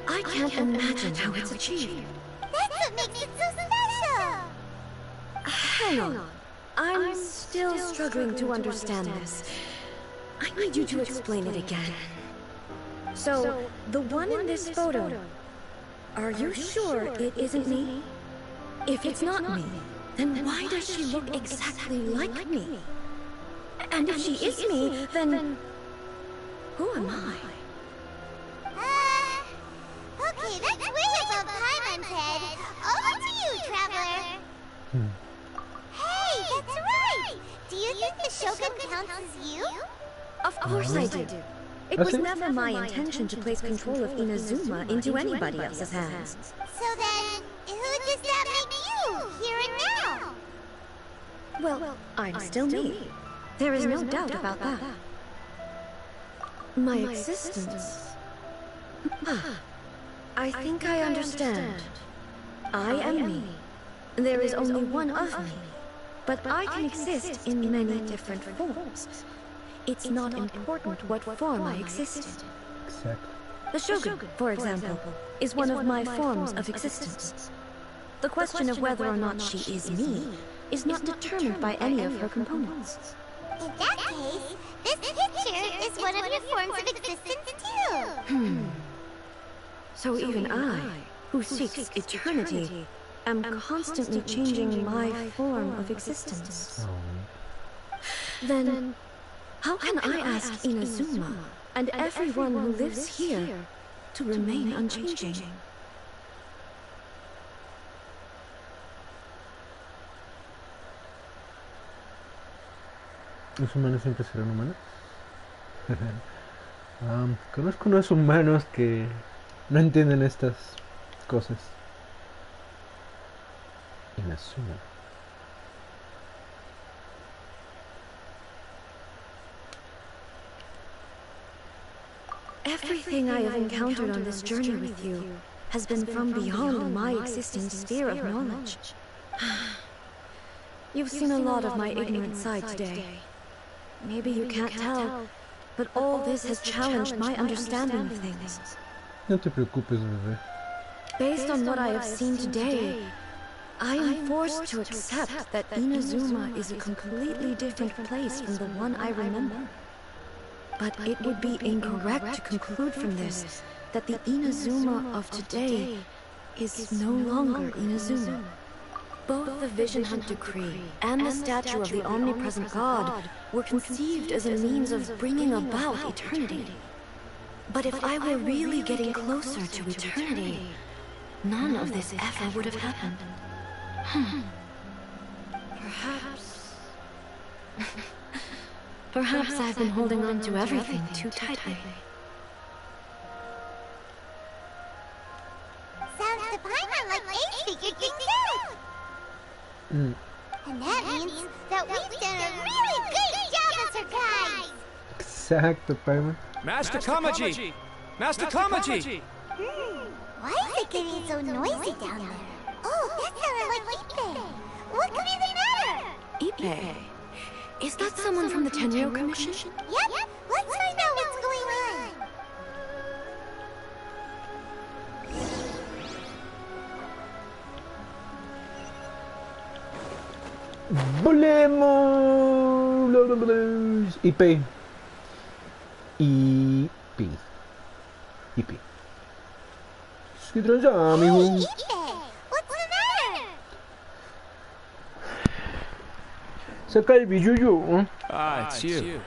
S5: I can't imagine how it's achieved.
S3: That's what makes it so special!
S5: Hang on. I'm still struggling to understand this. I need you to explain it again. So, the one in this photo, are you sure it isn't me? If it's not me, then why does she look exactly like me? And if she is me, then who am I?
S3: Okay, that's way above Paimon's head. Over to you, Traveler. Hey, that's right! Do you think the Shogun counts as you?
S5: Of course I do. It was never my intention to place control of Inazuma into anybody else's hands.
S3: So then, who does that make you, here and now?
S5: Well, I'm still me. There is no doubt about that. My existence... I think I understand. I am me. There is only one of me. But I can exist in many different forms. It's not important what form I exist in.
S1: Exactly.
S5: The Shogun, for example, is one of my forms of existence. The question of whether or not she is me is not determined by any of her components.
S3: In that case, this picture is one of your forms of existence too.
S5: So even I, who seeks eternity, am constantly changing my form of existence. Then, how can I ask Inazuma and everyone who lives here to remain unchanging?
S1: ¿Los humanos siempre serán humanos? Conozco unos humanos que no entienden estas cosas. Inazuma.
S5: Everything I have encountered on this journey with you has been from beyond my existing sphere of knowledge. You've seen a lot of my ignorant side today. Maybe you can't tell, but all this has challenged my understanding of things.
S1: No te preocupes, bebé.
S5: Based on what I have seen today, I am forced to accept that Inazuma is a completely different place from the one I remember. But it would be incorrect to conclude from this that the Inazuma of today is no longer Inazuma. Both the Vision Hunt Decree and the statue of the omnipresent God were conceived as a means of bringing about eternity. But if I were really getting closer to eternity, none of this ever would have happened. Perhaps... Perhaps I've been holding on to everything too tightly.
S3: Sounds to Paimon like Ace figured things out. And that means that we've done a really great job as her guides.
S1: Exacto, Paimon.
S6: Master Kamaji! Master Kamaji!
S3: Why is it getting so noisy down there? Oh, that sounded like Ipe. What could be the matter?
S5: Ipe? Is that someone from the Tenryou Commission?
S3: Yep, let's find out what's going on.
S1: ¡Volemos! IP. IP. Yipi. ¿Qué tranza, amigo?
S3: What's the matter?
S1: Saca el billuyo.
S8: Ah, it's you.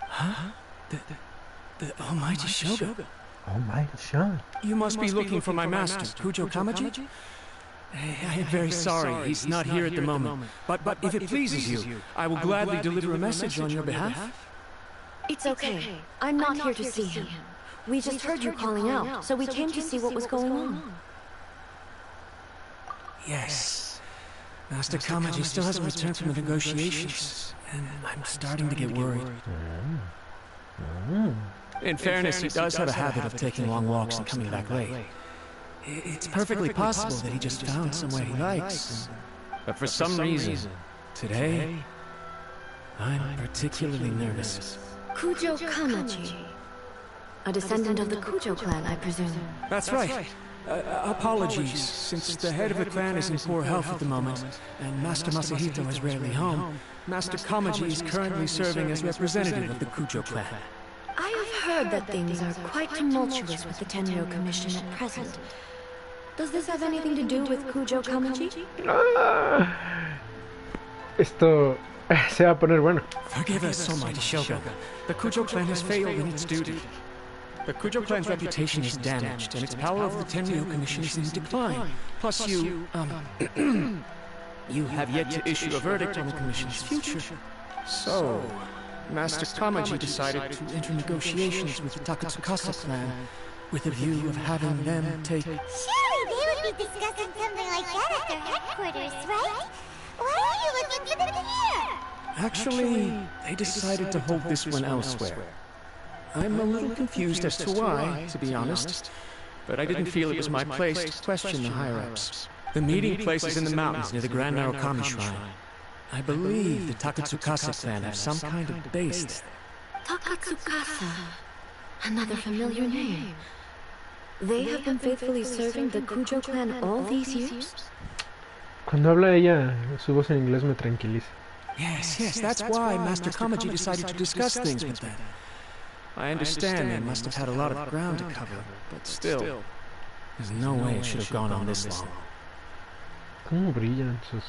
S8: Huh? The almighty Shogun.
S1: Oh my god.
S8: You must be looking for my master, Kujo Kamaji? I am very sorry, he's not here at the moment. But if it pleases you, I will gladly deliver a message on your behalf.
S5: It's okay. I'm not here to see him. We just heard you calling out, so we came to see what was going on.
S8: Yes. Master Kamaji still hasn't returned from the negotiations, and I'm starting to get worried. In fairness, he does have a habit of taking long walks and coming back late. It's perfectly possible that he just found somewhere he likes. But for some reason, today, I'm particularly nervous.
S5: Kujo Kamaji. A descendant of the Kujo clan, I presume.
S8: That's right. Apologies, since the head of the clan is in poor health at the moment, and Master Masahito is rarely home, Master Kamaji is currently serving as representative of the Kujo clan.
S5: I have heard that things are quite tumultuous with the Tenryo Commission at present. Does this have anything to do with Kujo Kamaji?
S1: Esto se va a poner bueno.
S8: Forgive us, almighty Shogun. The Kujo clan has failed in its duty. The Kujo clan's reputation is damaged, and its power over the Tenryo Commission is in decline. Plus you have yet to issue a verdict on the Commission's future. So, Master Kamaji decided to enter negotiations with the Takatsukasa clan, with a view of having them take...
S3: Surely they would be discussing something like that at their headquarters, right? Why are you looking for them here?
S8: Actually, they decided to hold this one elsewhere. I'm a little confused as to why, to be honest, but I didn't feel it was my place to question the higher-ups. The meeting place is in the mountains near the Grand Narukami Shrine. I believe the Takatsukasa clan have some kind of base there.
S5: Takatsukasa. Another familiar name. They have been faithfully serving the Kujo clan all these years?
S1: Cuando habla ella, su voz en inglés me tranquiliza.
S8: Yes, that's why Master Kamaji decided to discuss things with them. I understand they must have had a lot of ground to cover, but still, there's no way it should have gone on this long.
S1: ¿Cómo brillan sus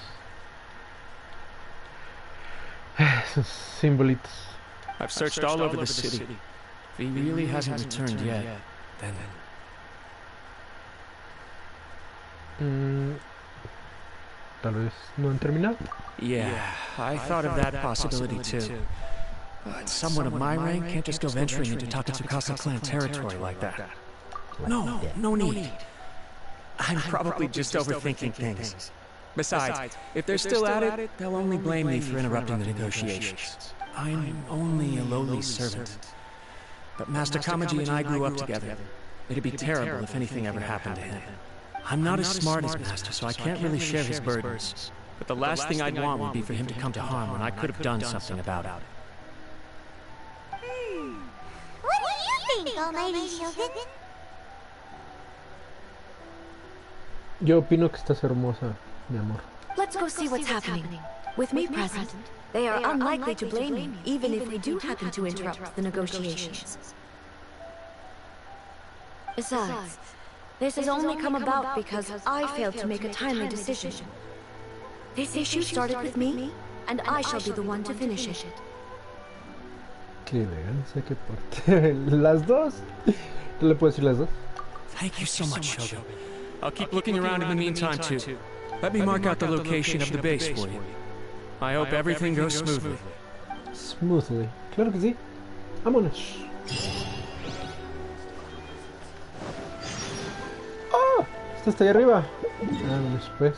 S1: simbolitos?
S8: I've searched all over the city. If he really hasn't returned yet, then...
S1: Tal vez no han terminado.
S8: Yeah, I thought of that possibility too. But someone of my rank can't just go venturing into Takatsukasa clan territory like that. No need. I'm probably just overthinking things. Besides, if they're still at it, they'll only blame me for interrupting the negotiations. I'm only a lowly servant. But Master Kamaji and I grew up together. It'd be terrible if anything ever happened to him. I'm not as smart as Master, so I can't really share his burdens. But the last thing I'd want would be for him to come to harm when I could have done something about it.
S3: What do you think, almighty Shogun?
S1: Yo opino que estás hermosa, mi amor.
S5: Let's go see what's happening. With me present, they are unlikely to blame me, even if we do happen to interrupt the negotiations. Besides, this has only come about because I failed to make a timely decision. This issue started with me, and I shall be the one to finish it.
S1: Qué elegancia, qué porte. Las dos. ¿Tú le puedes decir las dos?
S8: Thank you so much, Shogun. I'll keep looking around in the meantime, too. Let me mark out the location of the base for you. I hope everything goes smoothly.
S1: Smoothly. Claro que sí. Vámonos. ¡Oh! Está hasta ahí arriba. Vámonos, pues.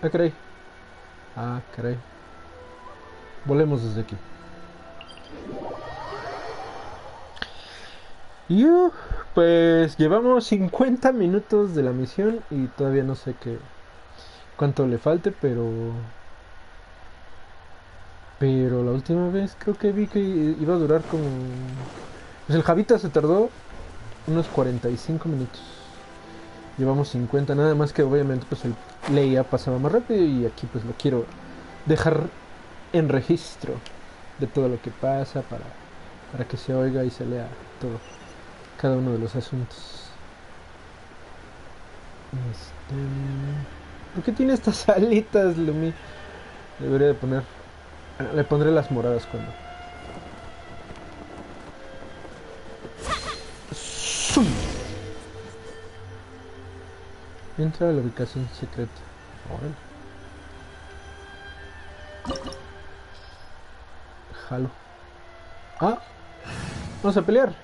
S1: Ah, caray. Ah, caray. Volemos desde aquí. Pues llevamos 50 minutos de la misión y todavía no sé cuánto le falte, pero la última vez creo que vi que iba a durar como... Pues el Javita se tardó unos 45 minutos. Llevamos 50, nada más que obviamente pues el Leia pasaba más rápido y aquí pues lo quiero dejar en registro de todo lo que pasa para para que se oiga y se lea todo, cada uno de los asuntos. ¿Por qué tiene estas alitas, Lumi? Debería de poner... Le pondré las moradas cuando... ¡Zum! Entra a la ubicación secreta. Órale. Jalo. Ah, vamos a pelear.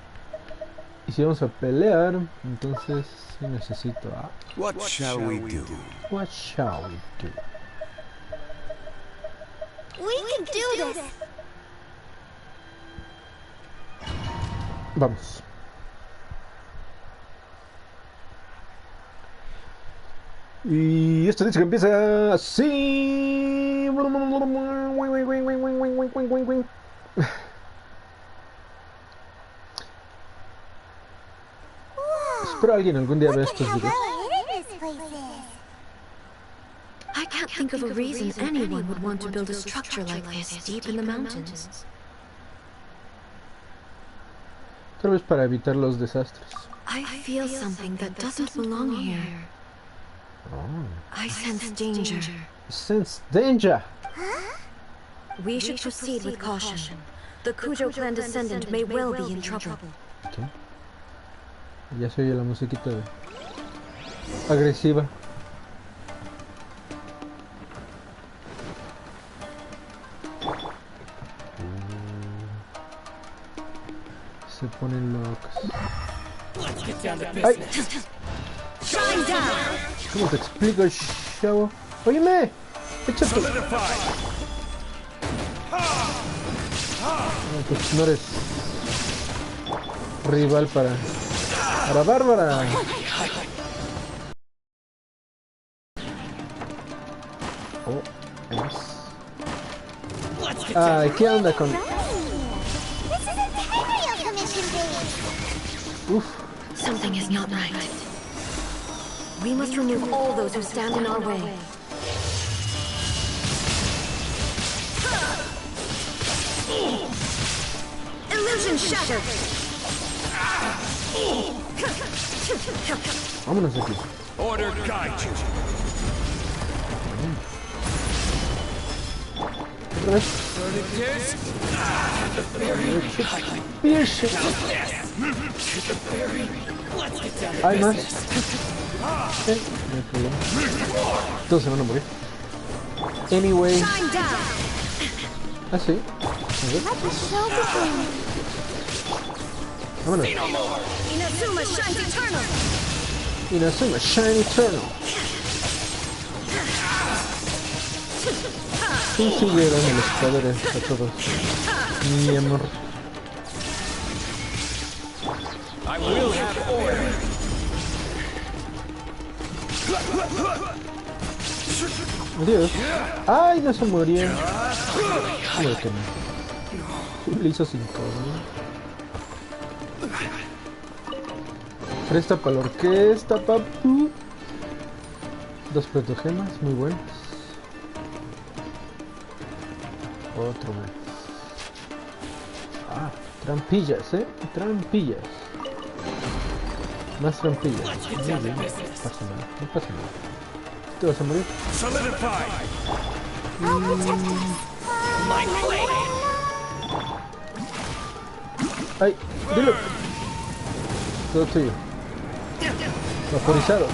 S1: Y si vamos a pelear, entonces sí necesito a...
S9: What shall we do?
S1: What shall we do?
S3: We can do this.
S1: Vamos. Y esto dice que empieza así. Espero alguien algún día vea estos videos.
S5: I can't think of a reason anyone would want to build a structure like this deep in the mountains.
S1: Tal vez para evitar los desastres.
S5: I feel something that doesn't belong here. I sense danger.
S1: Sense danger.
S5: We should proceed with caution. The Kujo clan descendant may well be in trouble.
S1: Okay. Ya se oye la musiquita de... agresiva. Se ponen locos. ¡Ay! ¿Cómo te explico, chavo? ¡Óyeme! ¡Échate! No, pues no eres rival para Bárbara. Oh, es. Ay, ¿qué onda con...? Uf.
S5: Something is not right. We must remove all those who stand in our way. Illusion shattered.
S1: Vámonos de aquí.
S9: Order guide you.
S1: Otra vez. Hay más. No hay problema. Todos se van a morir. Anyway. Ah, sí. A ver. Vámonos.
S5: Inazuma shines eternal.
S1: Inazuma shine eternal. ¿Quién sigue dando los poderes a todos? Mi amor.
S9: I will have order.
S1: Adiós. Ay, no se moría. ¿Cómo que no? Le hizo 5, ¿no? Presta para la orquesta, papu. 2 protogemas, muy buenos. Otro más. Ah, trampillas, trampillas. Más trampillas. Muy bien. No pasa nada, no pasa nada. ¿Te vas a morir? Ay, dilo. Todo tuyo. Vaporizado.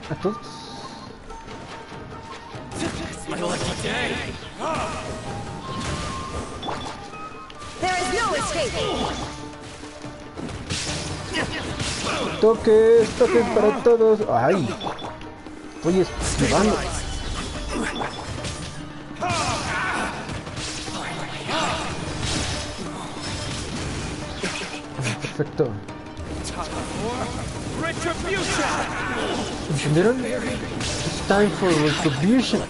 S1: A todos.
S5: There is no escape.
S1: Toques, toques para todos. Ay. Oye, esquivando. Perfecto. ¿Entendieron? It's time for retribution.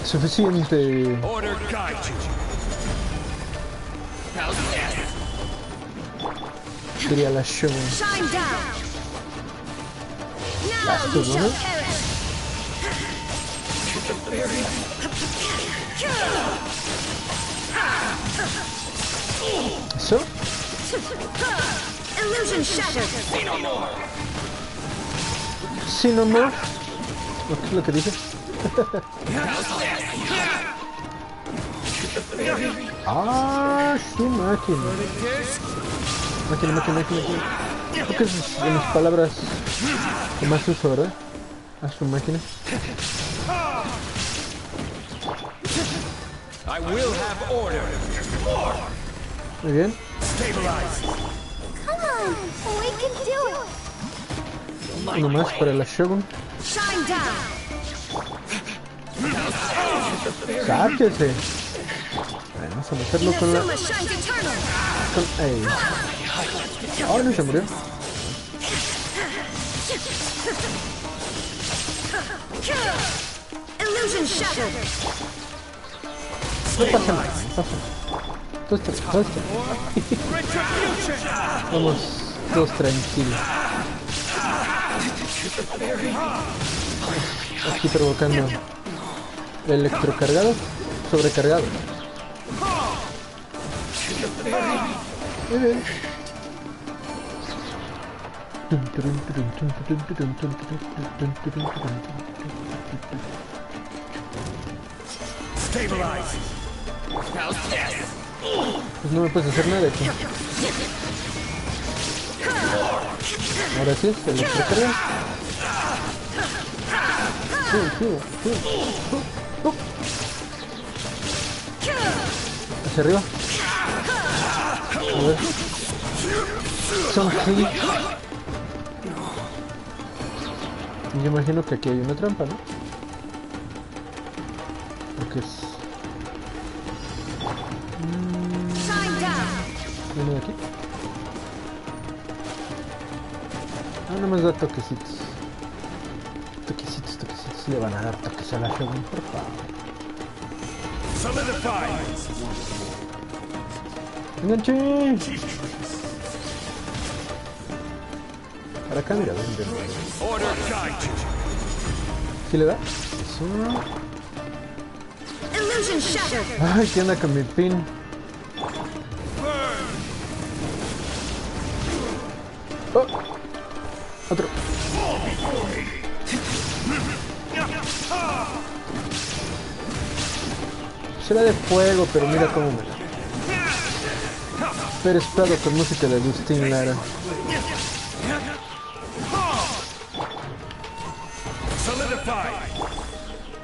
S1: Suficiente. Diría la show.
S5: Shine down.
S1: Lastos, ¿no? ¿Eso?
S5: Illusion shattered.
S1: Sí, no more. ¿Qué es lo que dice? Ah, su máquina. Máquina. Creo que es de mis palabras que más uso, ¿verdad? A su máquina.
S9: I will have order.
S1: Muy bien.
S3: Come on, we can do it.
S1: Uno más para la Shogun.
S5: Shine down.
S1: ¡Sáquese! Vamos a meterlo con la...
S5: Inazuma shines eternal.
S1: ¡Ey! ¡Oh, no se murió!
S5: Illusion shattered.
S1: No pasa nada, no pasa nada. Todos Vamos, todos tranquilos. Aquí provocando electrocargado, sobrecargado. Muy bien. Pues no me puedes hacer nada aquí. Ahora sí, se electrocarga. Hacia arriba. A ver. Son clic. Yo imagino que aquí hay una trampa, ¿no? Porque es... ¿Viene de aquí? Ah, no más da toquecitos. Toquecitos. Le van a dar toques a la Shogun, por favor. ¡Enganche! Para acá, mira, ven. ¿Sí le da? Eso. Ay, ¿qué onda con mi pin? Oh, otro. Será de fuego, pero mira cómo me... Pérez Prado con música de Agustín Lara.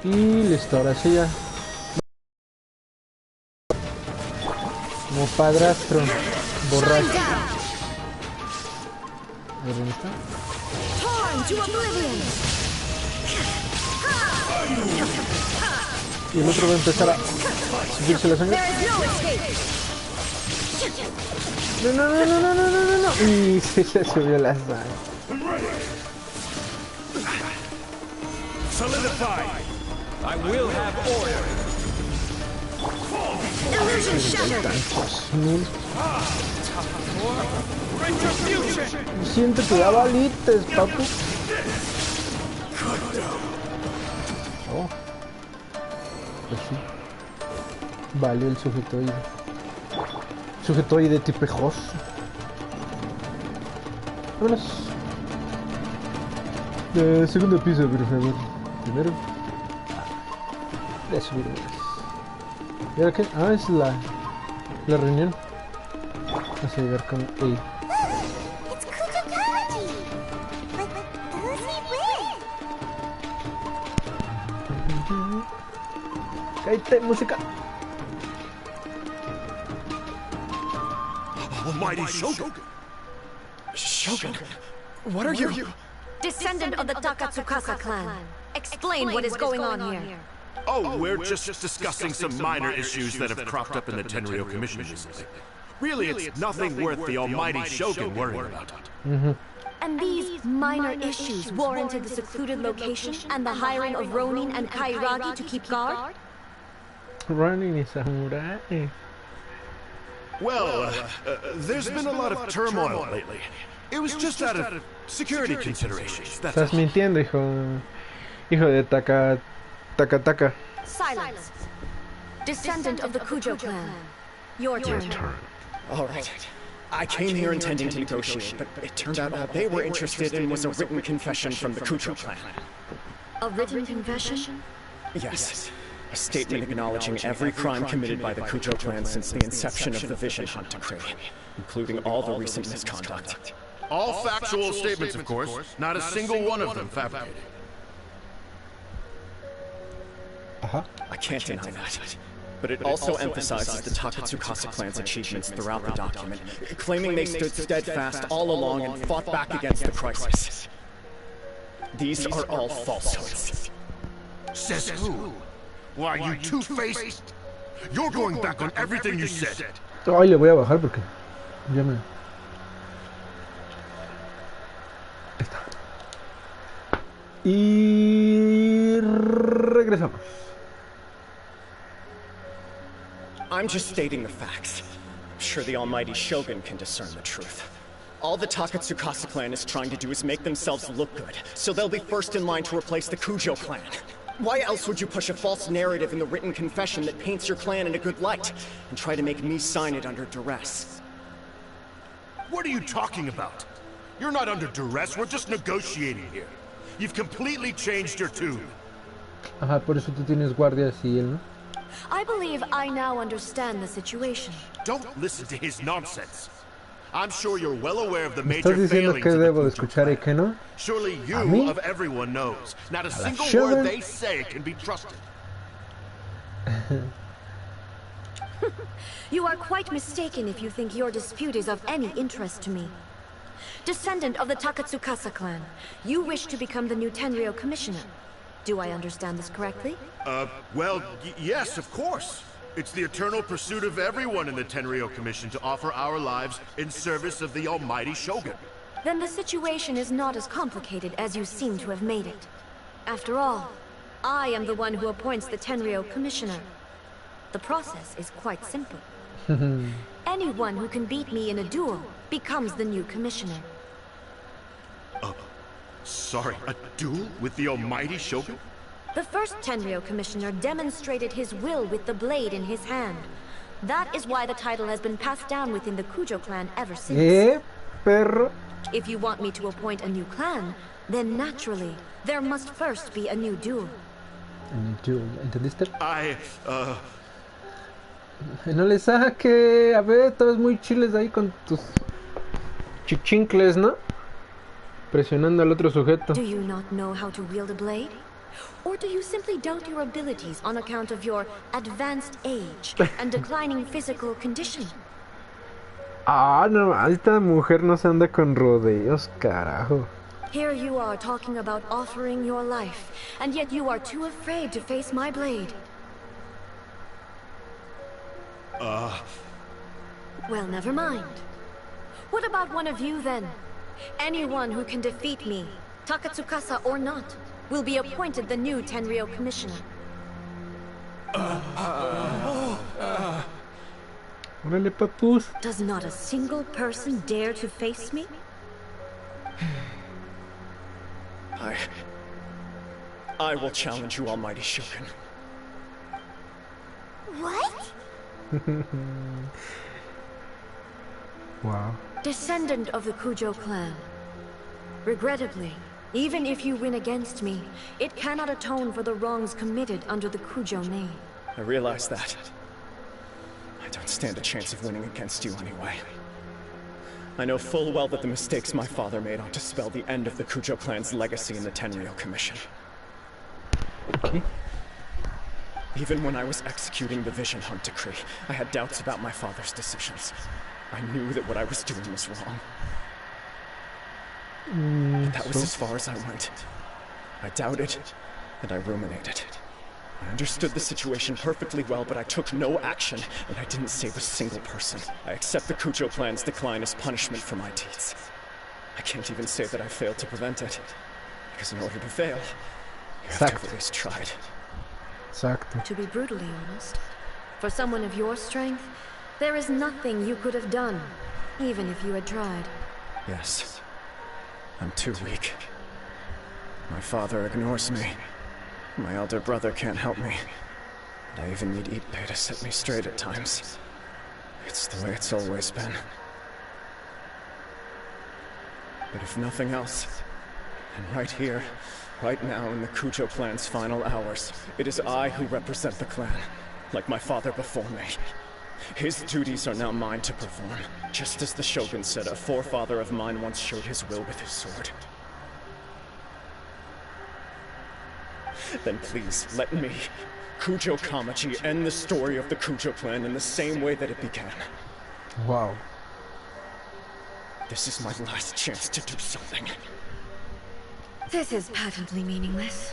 S1: Y listo, ahora sí ya. Como padrastro borracho. A ver, ¿dónde está? Y el otro va a empezar a subirse la sangre. No. Y sí, se subió la sangre.
S9: I will have order.
S1: Siento que da balitas, papu. Oh. Pues sí. Valió el sujetoide. Sujetoide tipejoso. Vámonos. Segundo piso, por favor. Primero. De subir más. ¿Y ahora qué? Ah, es la reunión. Vamos a llegar con A.
S3: It's Kukukaji! But who's he with?
S1: ¡Cállate, música!
S9: Almighty Shogun.
S8: Shogun, what are you?
S5: Descendant of the Takatsukasa clan. Explain what is going on here.
S10: Oh, we're just discussing some minor issues that have cropped up in the Tenryo Commission recently. Really, it's nothing worth the almighty Shogun worrying about.
S5: And these minor issues warranted the secluded location and the hiring of Ronin and Kairagi to keep guard?
S1: Ronin y Samurai.
S10: Well, there's been a lot of turmoil lately. It was just out of security considerations. That's
S1: Estás
S10: all.
S1: mintiendo, hijo de Taka.
S5: Silence. Descendant of the Kujo clan. Your turn.
S8: All right. I came here intending to negotiate, but it turned out all they were interested in was a written confession from the Kujo clan.
S5: A written confession?
S8: Yes. A statement acknowledging every crime committed by the Kujo clan since the inception of the Vision Hunt decree, including all the recent misconduct.
S10: All factual statements, of course. Not a single one of them fabricated.
S8: I can't deny that. But it also emphasizes the Takatsukasa clan's achievements throughout the document, claiming they stood steadfast all along and fought back against the crisis. These are all falsehoods.
S10: Says who? Why, you two-faced? You're going back on everything you said.
S1: Ay, le voy a bajar porque ya me... Ahí está. Y regresamos.
S8: I'm just stating the facts. I'm sure the almighty Shogun can discern the truth. All the Takatsukasa clan is trying to do is make themselves look good, so they'll be first in line to replace the Kujo clan. Why else would you push a false narrative in the written confession that paints your clan in a good light, and try to make me sign it under duress?
S10: What are you talking about? You're not under duress, we're just negotiating here. You've completely changed your tune.
S1: Ajá, por eso tú tienes guardias y él, ¿no?
S5: I believe I now understand the situation.
S10: Don't listen to his nonsense. I'm sure you're well aware of the
S1: ¿Me
S10: major
S1: estás diciendo
S10: failings
S1: que
S10: of the
S1: debo de
S10: Kujo
S1: escuchar y
S10: clan?
S1: que no?
S10: Surely you,
S1: ¿A mí?
S10: of everyone, knows. Not a single
S1: Shogun?
S10: word they say can be trusted.
S5: You are quite mistaken if you think your dispute is of any interest to me. Descendant of the Takatsukasa clan, you wish to become the new Tenryou commissioner. Do I understand this correctly?
S10: Well, yes, of course. It's the eternal pursuit of everyone in the Tenryou Commission to offer our lives in service of the almighty Shogun.
S5: Then the situation is not as complicated as you seem to have made it. After all, I am the one who appoints the Tenryou commissioner. The process is quite simple. Anyone who can beat me in a duel becomes the new commissioner.
S10: Sorry, a duel with the almighty Shogun?
S5: The first Tenryou commissioner demonstrated his will with the blade in his hand. That is why the title has been passed down within the Kujo clan ever since.
S1: Perro.
S5: If you want me to appoint a new clan, then naturally, there must first be a new duel.
S1: ¿Entendiste?
S10: I
S1: No le saque. A ver, todos muy chiles ahí con tus chichincles, ¿no? Presionando al otro sujeto.
S5: Do you not know how to wield a blade? Or do you simply doubt your abilities on account of your advanced age and declining physical condition?
S1: Ah, no, esta mujer no se anda con rodeos, carajo.
S5: Here you are talking about offering your life, and yet you are too afraid to face my blade. Well, never mind. What about one of you, then? Anyone who can defeat me, Takatsukasa or not, will be appointed the new Tenryou commissioner.
S1: Órale, papus.
S5: Does not a single person dare to face me?
S8: I will challenge you, almighty Shogun.
S3: What?
S1: Wow.
S5: Descendant of the Kujo clan. Regrettably, even if you win against me, it cannot atone for the wrongs committed under the Kujo name.
S8: I realize that. I don't stand a chance of winning against you anyway. I know full well that the mistakes my father made ought to spell the end of the Kujo clan's legacy in the Tenryou Commission.
S1: Okay.
S8: Even when I was executing the Vision Hunt decree, I had doubts about my father's decisions. I knew that what I was doing was wrong. But that was as far as I went. I doubted, and I ruminated. I understood the situation perfectly well, but I took no action, and I didn't save a single person. I accept the Kujo clan's decline as punishment for my deeds. I can't even say that I failed to prevent it, because in order to fail, you have to have at least tried.
S1: Exacto.
S5: To be brutally honest, for someone of your strength, there is nothing you could have done, even if you had tried.
S8: Yes. I'm too weak. My father ignores me. My elder brother can't help me. And I even need Ippei to set me straight at times. It's the way it's always been. But if nothing else, and right here, right now in the Kujo clan's final hours, it is I who represent the clan, like my father before me. His duties are now mine to perform, just as the Shogun said a forefather of mine once showed his will with his sword. Then please, let me, Kujo Kamachi, end the story of the Kujo clan in the same way that it began.
S1: Wow.
S8: This is my last chance to do something.
S5: This is patently meaningless.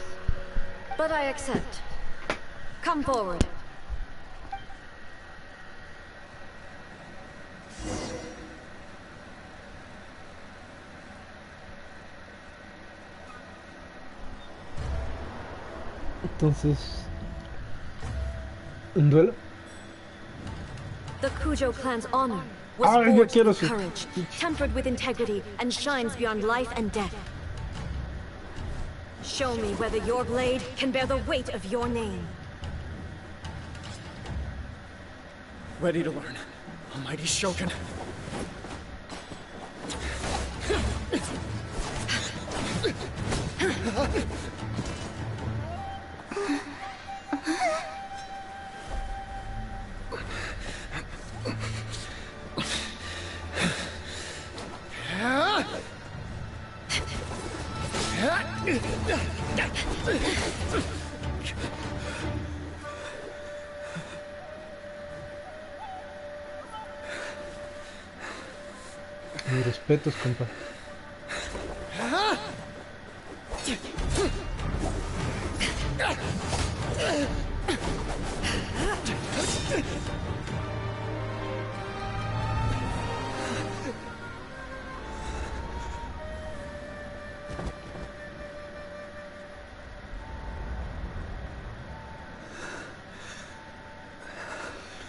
S5: But I accept. Come forward.
S1: Entonces, ¿un duelo?
S5: The Kujo clan's honor was
S1: yo
S5: forged
S1: quiero
S5: with
S1: su...
S5: courage, tempered with integrity, and shines beyond life and death. Show me whether your blade can bear the weight of your name.
S8: Ready to learn, Almighty Shogun.
S1: Mis respetos, compa.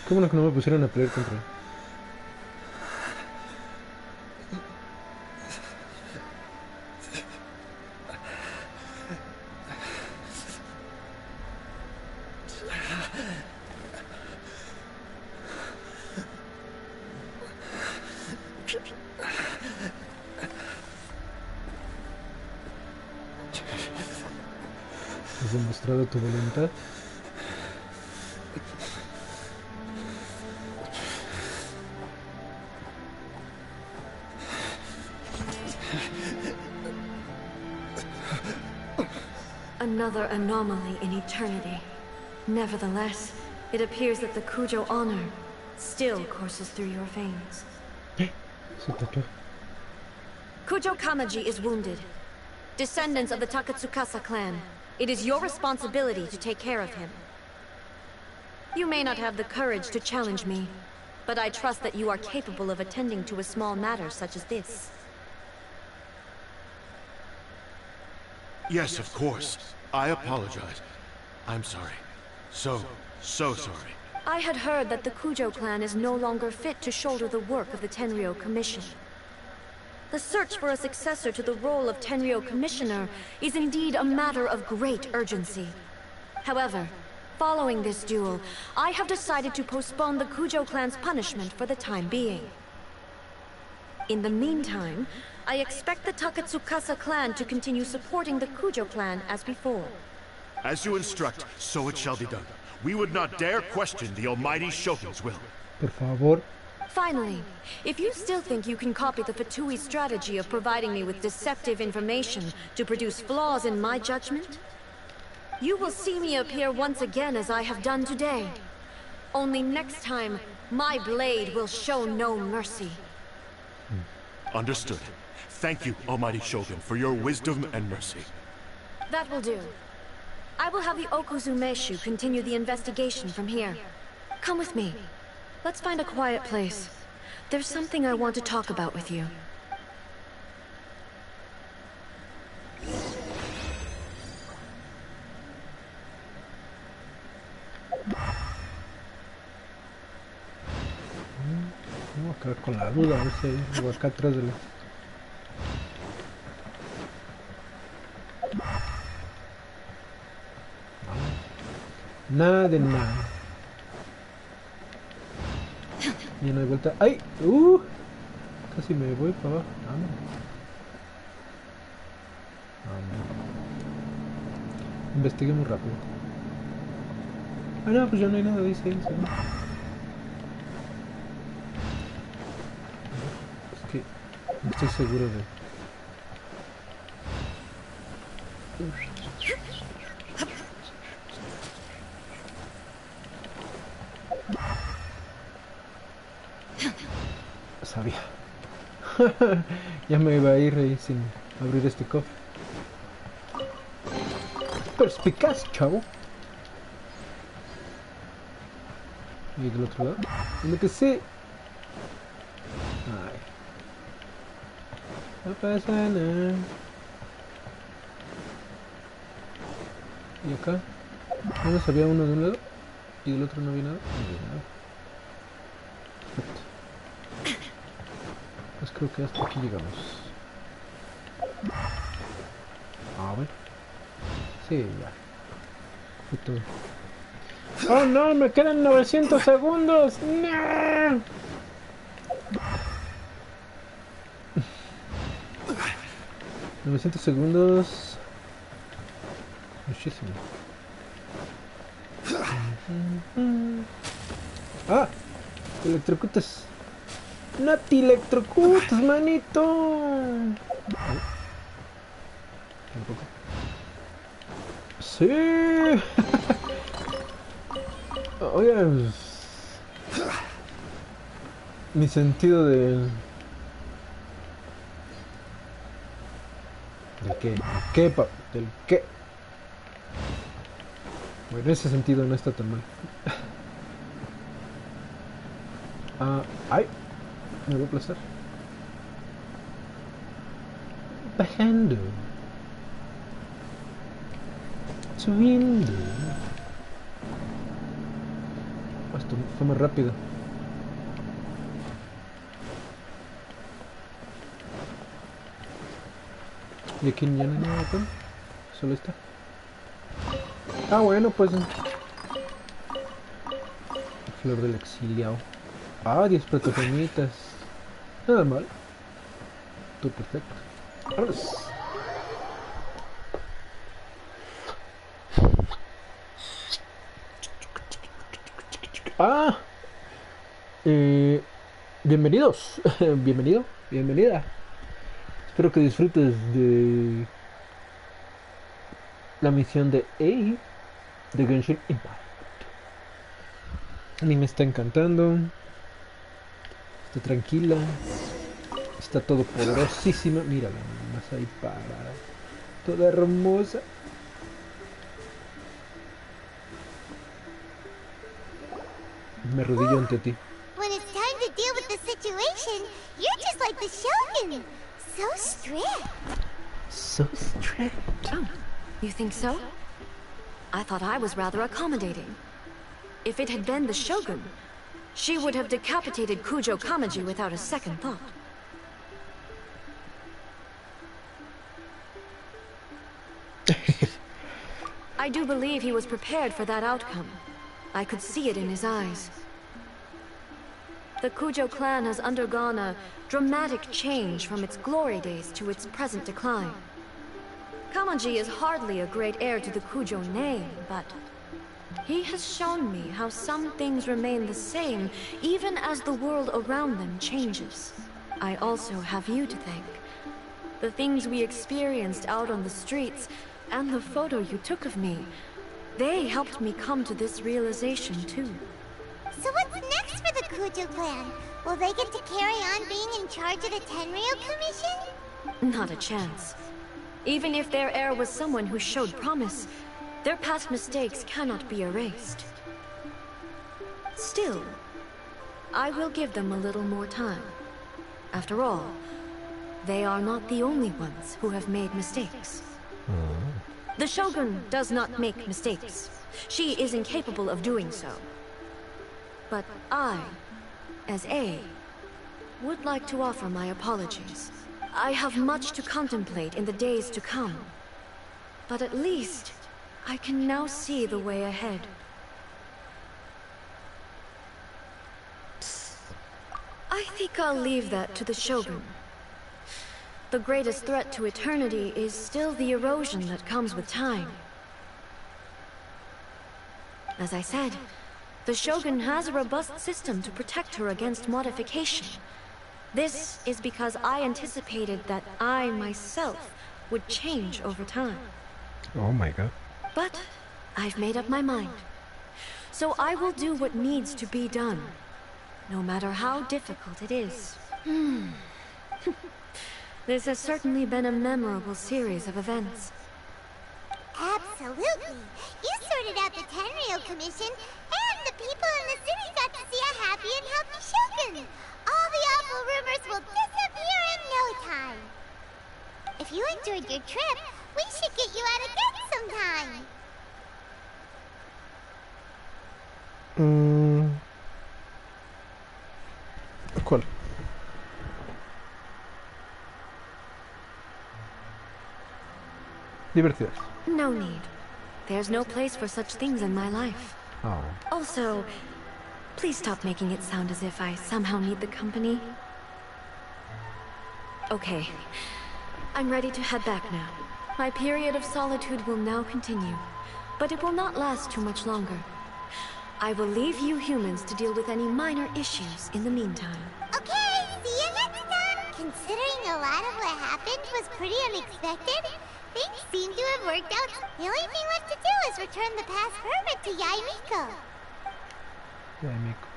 S1: Qué bueno que no me pusieron a pelear contra él. ¿Has demostrado tu voluntad?
S5: Another anomaly in eternity. Nevertheless, it appears that the Kujo honor still courses through your veins. Kujo Kamaji is wounded. Descendants of the Takatsukasa clan, it is your responsibility to take care of him. You may not have the courage to challenge me, but I trust that you are capable of attending to a small matter such as this.
S10: Yes, of course. I apologize. I'm sorry. So sorry.
S5: I had heard that the Kujo clan is no longer fit to shoulder the work of the Tenryou Commission. The search for a successor to the role of Tenryou Commissioner is indeed a matter of great urgency. However, following this duel, I have decided to postpone the Kujo clan's punishment for the time being. In the meantime, I expect the Takatsukasa clan to continue supporting the Kujo clan as before.
S10: As you instruct, so it shall be done. We would not dare question the Almighty Shogun's will.
S1: Por favor.
S5: Finally, if you still think you can copy the Fatui strategy of providing me with deceptive information to produce flaws in my judgment, you will see me appear once again as I have done today. Only next time, my blade will show no mercy.
S10: Understood. Thank you, Almighty Shogun, for your wisdom and mercy.
S5: That will do. I will have the Okuzumeshu continue the investigation from here. Come with me. Let's find a quiet place. There's something I want to talk about with you.
S1: Voy a quedar con la duda, a ver si hay algo acá atrás de la... Nada de nada. Ya no hay vuelta. ¡Ay! Casi me voy para abajo. Investiguemos rápido. Ah, no, pues ya no hay nada, dice él. ¿Sí? Es que no estoy seguro de... Sabía. Ya me iba a ir ahí sin abrir este cofre. Perspicaz, chavo. Y del otro lado. Lo que sí. Ay. No pasa nada. Y acá. No había uno de un lado. Y del otro no había nada. No había nada. Perfecto. Pues creo que hasta aquí llegamos. A ver. Sí, ya. Fue todo. ¡Oh no! ¡Me quedan 900 segundos! ¡No! $900. Muchísimo. ¡Ah! Te electrocutes. ¡No te electrocutes, manito! Tampoco. ¡Sí! Oye, mi sentido de... ¿Del qué? ¿Del qué, pa? ¿Del qué? Bueno, ese sentido no está tan mal. ¡Ay! Me voy a aplastar. Bajando. Subiendo. Esto fue más rápido. Y aquí ya no hay nada, ¿no? Solo está. Ah, bueno, pues. Flor del exiliado. 10 plataformitas. Nada mal. Todo perfecto. Vámonos. Bienvenidos. Bienvenido. Bienvenida. Espero que disfrutes de la misión de A de Genshin Impact. A mí me está encantando. Está tranquila. Está todo poderosísima. Mírala, más ahí parada. Toda hermosa. Me arrodillo ante ti.
S3: When it's time to deal with the situation, you're just like the Shogun. So strict.
S1: So strict.
S5: Oh, you think so? I thought I was rather accommodating. If it had been the Shogun, she would have decapitated Kujo Kamaji without a second thought. I do believe he was prepared for that outcome. I could see it in his eyes. The Kujo clan has undergone a dramatic change from its glory days to its present decline. Kamaji is hardly a great heir to the Kujo name, but he has shown me how some things remain the same even as the world around them changes. I also have you to thank. The things we experienced out on the streets and the photo you took of me, they helped me come to this realization too.
S3: So what's next for the Kujo clan? Will they get to carry on being in charge of the Tenryo Commission?
S5: Not a chance. Even if their heir was someone who showed promise, their past mistakes cannot be erased. Still, I will give them a little more time. After all, they are not the only ones who have made mistakes. The Shogun does not make mistakes. She is incapable of doing so. But I, as A, would like to offer my apologies. I have much to contemplate in the days to come. But at least, I can now see the way ahead. I think I'll leave that to the Shogun. The greatest threat to eternity is still the erosion that comes with time. As I said, the Shogun has a robust system to protect her against modification. This is because I anticipated that I myself would change over time.
S1: Oh my god.
S5: But I've made up my mind. So I will do what needs to be done, no matter how difficult it is. This has certainly been a memorable series of events.
S3: Absolutely. You sorted out the Tenryou Commission, and the people in the city got to see a happy and healthy Shogun. All the awful rumors will disappear in no time. If you enjoyed your trip, we should get you out again sometime.
S1: ¿Cuál? Divertidas.
S5: No need. There's no place for such things in my life.
S1: Oh.
S5: Also, please stop making it sound as if I somehow need the company. Okay. I'm ready to head back now. My period of solitude will now continue, but it will not last too much longer. I will leave you humans to deal with any minor issues in the meantime.
S3: Okay, see you next time! Considering a lot of what happened was pretty unexpected, things seem to have worked out. The only thing left to do is return the past permit to Yaimiko.
S1: Yaimiko.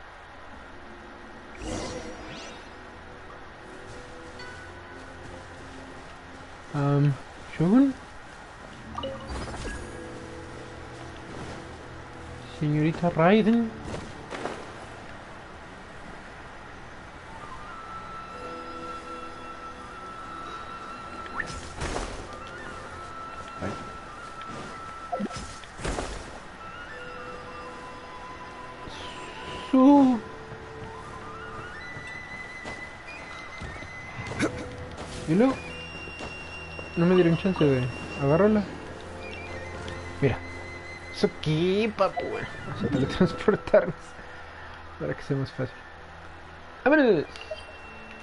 S1: Shogun? Señorita Raiden. Y luego no me dieron chance de agarrarla. Mira. Eso aquí, papu. Vamos a teletransportarnos para que sea más fácil. ¡Vámonos!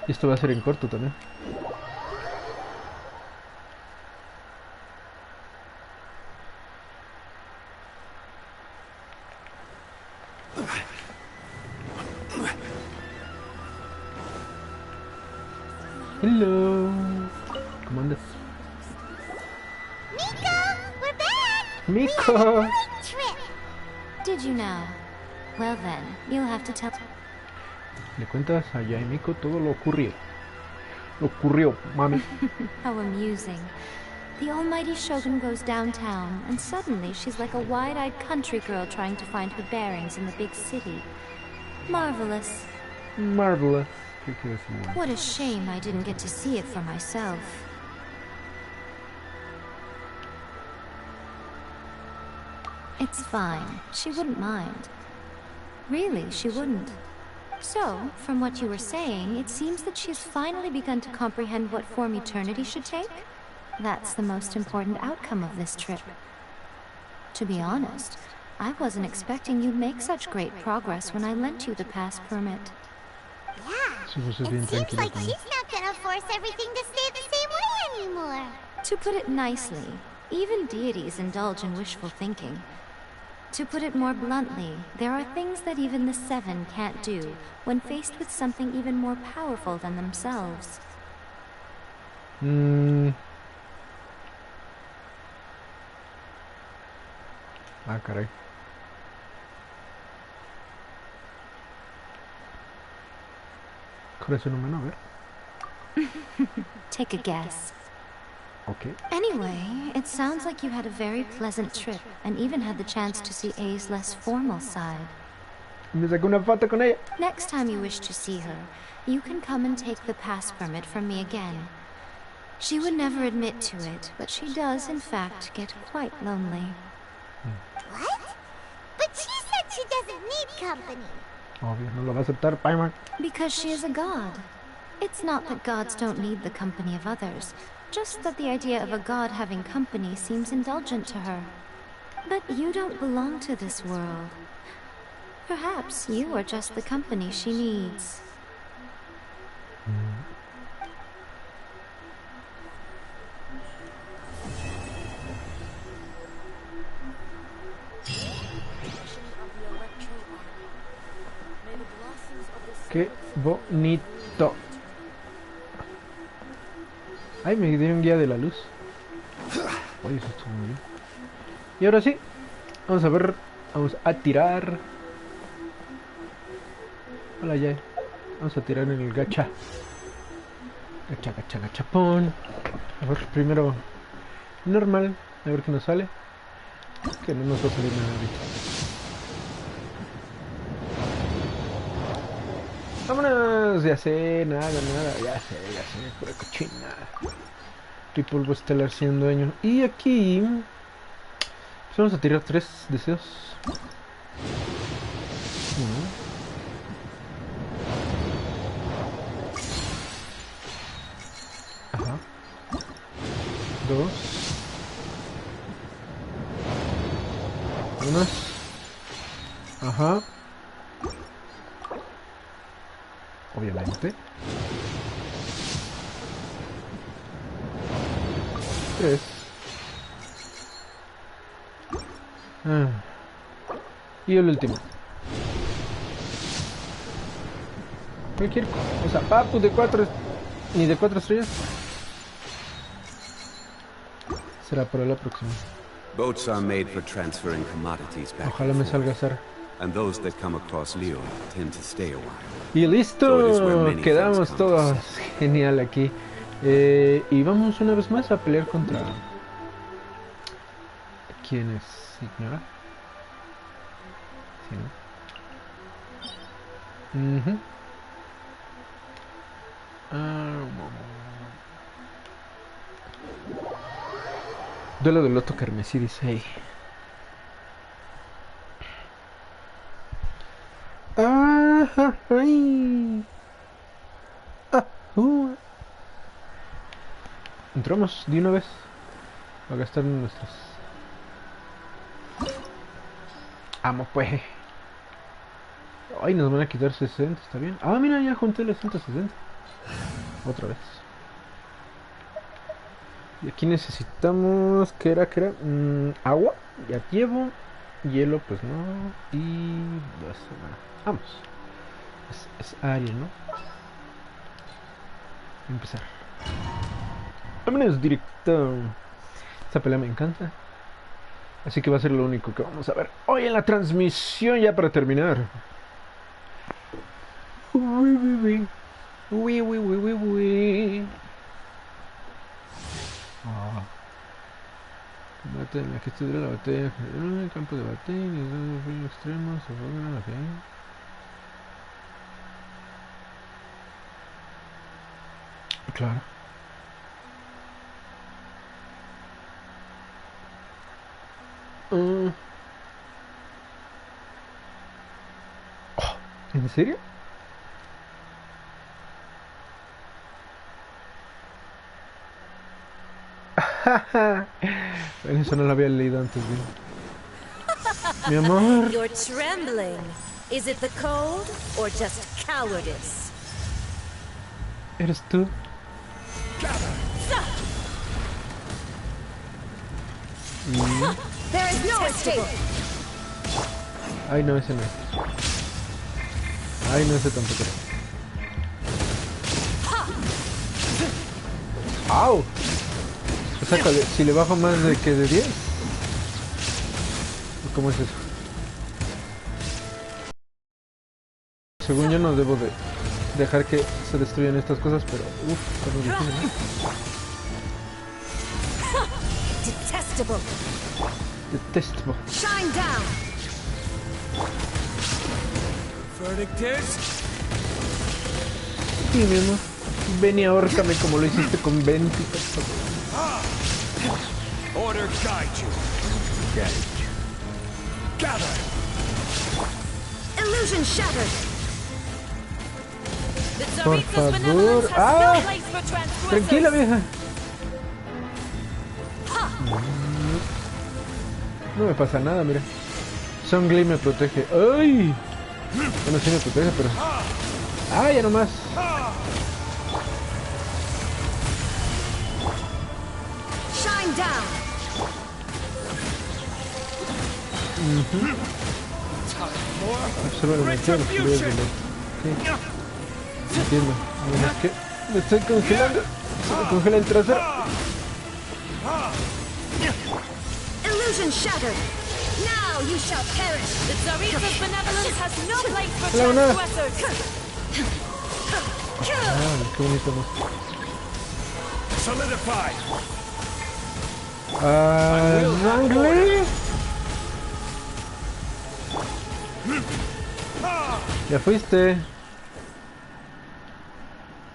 S1: Y esto va a ser en corto también. Hello. ¿Cómo andas?
S3: Miko, we're back!
S1: Miko!
S3: Trip.
S2: Did you now? Well then, you'll have to tell...
S1: Le cuentas a Yaimiko todo lo ocurrido. Lo ocurrió, mami.
S2: How amusing. The almighty Shogun goes downtown, and suddenly she's like a wide-eyed country girl trying to find her bearings in the big city. Marvelous.
S1: Marvelous.
S2: What a shame I didn't get to see it for myself. It's fine. She wouldn't mind. Really, she wouldn't. So, from what you were saying, it seems that she's finally begun to comprehend what form eternity should take? That's the most important outcome of this trip. To be honest, I wasn't expecting you'd make such great progress when I lent you the pass permit.
S3: Yeah, it seems like she's not gonna force everything to stay the same way anymore.
S2: To put it nicely, even deities indulge in wishful thinking. To put it more bluntly, there are things that even the Seven can't do when faced with something even more powerful than themselves.
S1: Ah, caray. Corazón humano, a ver.
S2: Take a guess.
S1: Okay.
S2: Anyway, it sounds like you had a very pleasant trip and even had the chance to see A's less formal side.
S1: Me sacó una foto con ella.
S2: Next time you wish to see her, you can come and take the pass permit from me again. She would never admit to it, but she does, in fact, get quite lonely.
S3: What? But she said she doesn't need company.
S1: Obvio, no lo va a aceptar, Paimon.
S2: Because she is a god. It's not that gods don't need the company of others, just that the idea of a god having company seems indulgent to her. But you don't belong to this world. Perhaps you are just the company she needs.
S1: Qué bonito. Ay, me dieron guía de la luz. Oye, eso estuvo muy bien. Y ahora sí, vamos a ver. Vamos a tirar. Hola, ya. Vamos a tirar en el gacha. Gacha, gacha, gachapón. A ver, primero normal. A ver qué nos sale. Que no nos va a salir nada ahorita. Vámonos, ya sé, nada, ya sé, pura cochina. Polvo estelar sin dueño. Y aquí pues vamos a tirar 3 deseos. Uno. Ajá. 2. Unos. Ajá. Obviamente. 3. Y el último. Cualquier cosa. Papu de 4. Ni de 4 estrellas. Será para la próxima.
S11: Boats are made for transferring commodities back.
S1: Ojalá me salga Sara.
S11: And those that come across Leo tend to stay a while.
S1: Y listo, quedamos todos. Genial aquí. Y vamos una vez más a pelear contra... ¿Quién es? ¿Ignora? Sí, ¿no? Duelo del loto carmesí, dice ahí. Ajá, ay. Entramos de una vez a gastar nuestras. Amo pues. Ay, nos van a quitar 60, está bien. Ah, mira, ya junté los 160. Otra vez. Y aquí necesitamos... ¿Qué era? Agua. Ya llevo. Hielo, pues no. Y... vamos. Es Ariel, ¿no? Empezar. Vámonos directo. Esta pelea me encanta. Así que va a ser lo único que vamos a ver hoy en la transmisión, ya para terminar. Uy. Combate en la que estudia la batalla. Campo de batalla. Extremos. Claro. ¿En serio? Bueno, eso no lo había leído antes, mi amor.
S12: You're trembling. Is it the cold or just cowardice?
S1: ¿Eres tú?
S12: There is no escape.
S1: Ay, no, ese no es. Ay, no, ese tampoco. ¡Au! O sea, si le bajo más de que de 10. ¿Cómo es eso? Según yo no debo de dejar que se destruyan estas cosas, pero uff, está muy difícil,
S12: Detestable.
S1: Detestable.
S12: Shine down.
S9: Verdict is...
S1: Sí, mi amor. Ven y ahórcame como lo hiciste con Venti.
S9: Order guide you. Gather.
S12: Illusion shattered.
S1: Por favor. ¡Ah! Tranquila, vieja. No me pasa nada, mira. Songli me protege. ¡Ay! Bueno, sí me protege, pero... ¡Ah, ya nomás!
S12: Shine down.
S1: Observa la energía de los poderes del otro. Entiendo. Bueno, es que me estoy congelando. Se me congela el trasero.
S5: Illusion shattered. Now you shall perish.
S12: The Tsarita's benevolence has no place for
S1: Hola, buena.
S12: transgressors.
S1: Ah, qué bonito, ¿no?
S9: Solidify.
S1: Zangle. Ya fuiste.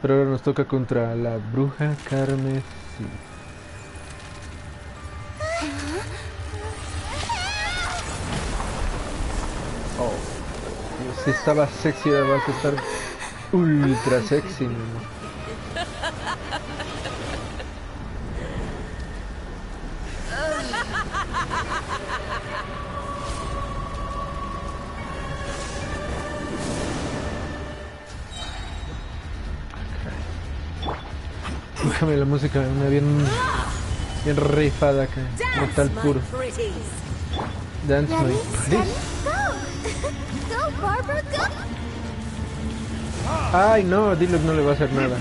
S1: Pero ahora nos toca contra la bruja carmesí. Oh, si estaba sexy, ahora vas a estar ultra sexy, mi amor. Déjame la música, una bien rifada acá, metal puro. Dance my pretties.
S3: Go, Barbara, go!
S1: Ay, no, Diluc no le va a hacer nada.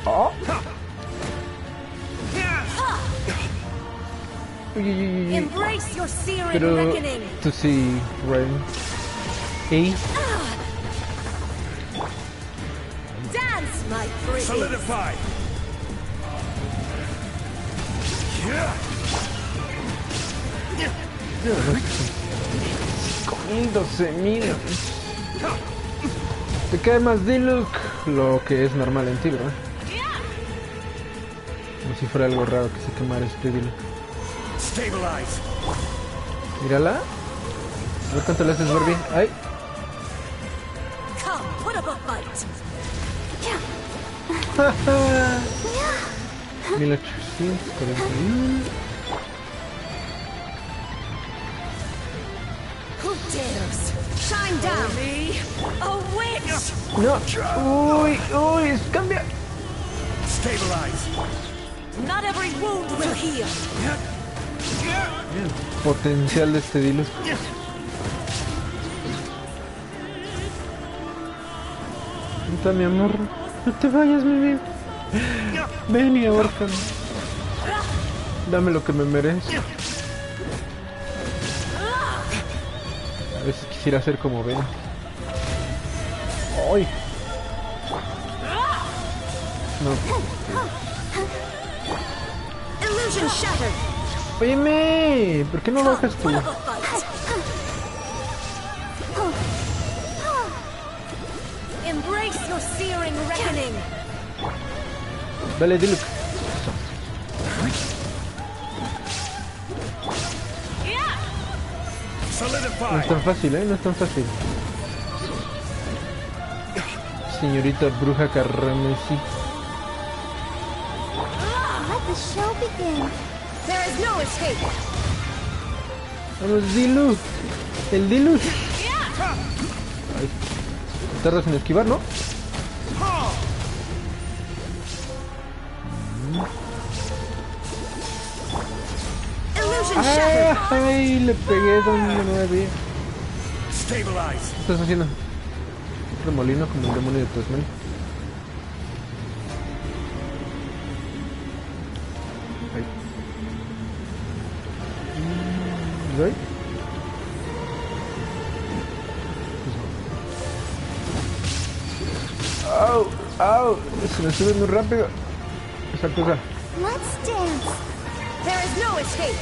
S1: Oh. Uy, uy, uy, uy.
S12: Embrace your searing
S1: Pero
S12: reckoning.
S1: tú sí, Rain. ¿Y?
S12: Dance, my pretty.
S9: Solidify.
S1: Comiendo semillas. Te cae más Diluc, lo que es normal en ti, ¿verdad? Como si fuera algo raro que se quemara este Diluc.
S9: Stabilize.
S1: Mírala. A ver cuánto le haces, Barbie. ¡Ay!
S12: Come, put up a fight.
S1: 1841.
S12: Who dares? Shine down. Me, a witch.
S1: No. Uy, uy, cambia.
S9: Stabilize.
S12: Not every wound will heal.
S1: Potencial de este Diluc. Vente, mi amor. No te vayas, mi vida. Ven y ahórcame. Dame lo que me merezco. A veces quisiera ser como Ben. ¡Ay! No.
S5: Illusion shattered.
S1: Óyeme, ¿por qué no bajas tú?
S12: Put up a fight. Embrace your searing reckoning.
S1: Dale, Diluc. No
S9: Solidify.
S1: es tan fácil, no es tan fácil. Señorita bruja carmesí.
S3: Let the show begin.
S5: There is no escape.
S1: Vamos, Diluc. El Diluc. Ay, tardas en esquivar, ¿no?
S5: Illusion shattered.
S1: Ay, le pegué donde no debía.
S9: Stabilize.
S1: ¿Qué estás haciendo? Remolino como el demonio de Tasmania. Ahí. ¿Doy? ¡Au! ¡Au! Se me sube muy rápido esa cosa.
S3: Let's dance.
S5: There is no escape.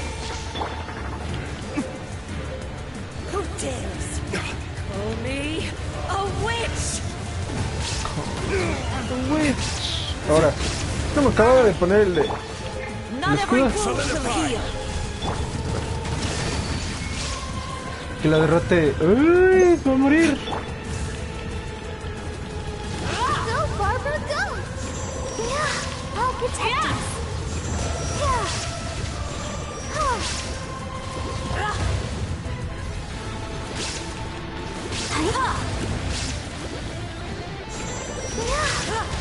S12: Who dares? Call me a witch.
S1: Witch. Ahora, no me acababa de poner el de...
S12: Not every
S1: escudo.
S12: wound will heal.
S1: Que la derrote. ¡Uy! ¡Va a morir!
S3: Go, Barbara, go! Yeah, I'll protect us. Yeah.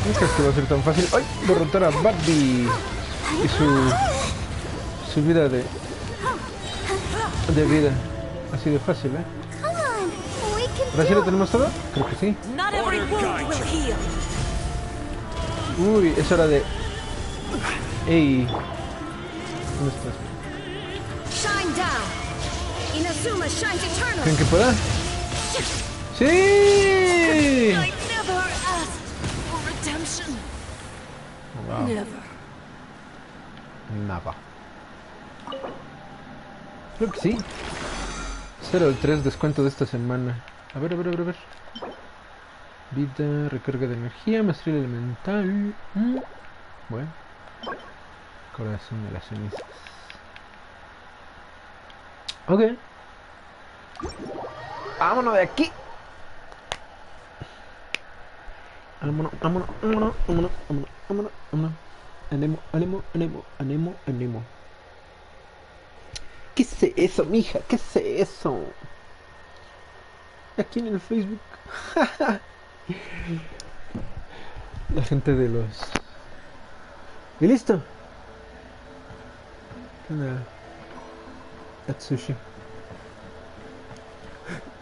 S1: No crees que va a ser tan fácil. ¡Ay! Derrotar a Barbie y su vida de vida. Así de fácil, ¿eh?
S3: Come on, we can
S1: ¿Ahora sí lo tenemos todo? Creo que sí. Uy, es hora de... ¡Ey! ¿Dónde estás? ¿Creen que pueda? ¡Sí! Wow. Nada. Creo que sí. 0 al 3 descuento de esta semana. A ver. Vida, recarga de energía, maestría elemental. Bueno. Corazón de las cenizas. Ok. Vámonos de aquí. Vámonos. Anemo. ¿Qué es eso, mija? ¿Qué es eso? Aquí en el Facebook. La gente de los... Y listo. ¿Qué onda? Atsushi.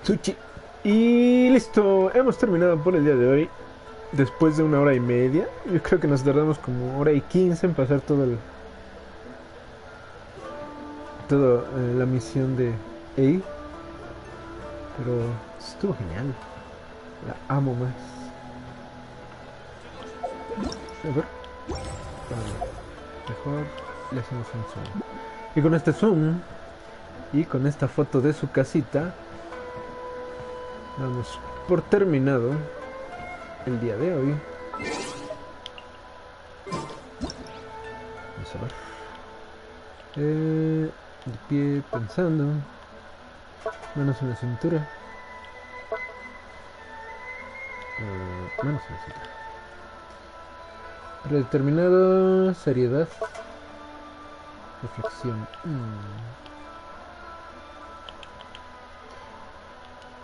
S1: Sushi. Y listo. Hemos terminado por el día de hoy. Después de 1 hora y media. Yo creo que nos tardamos como 1 hora y 15 en pasar todo el... Toda la misión de A. Pero estuvo genial. La amo más. A ver. Mejor le hacemos un zoom. Y con este zoom y con esta foto de su casita, damos por terminado el día de hoy. Vamos a ver. De pie pensando. Manos en la cintura. Manos en la cintura. Predeterminado, seriedad, reflexión.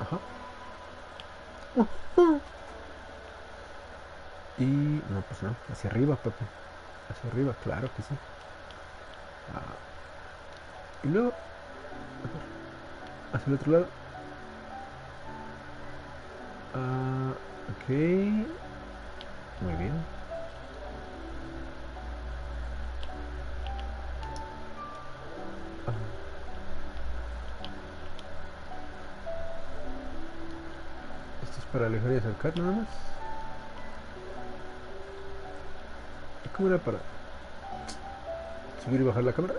S1: Ajá. Y no, pues no, hacia arriba, Pepe. Hacia arriba, claro que sí. Y luego hacia el otro lado. Ok. Muy bien. Esto es para alejar y acercar nada más. ¿Cómo era para subir y bajar la cámara?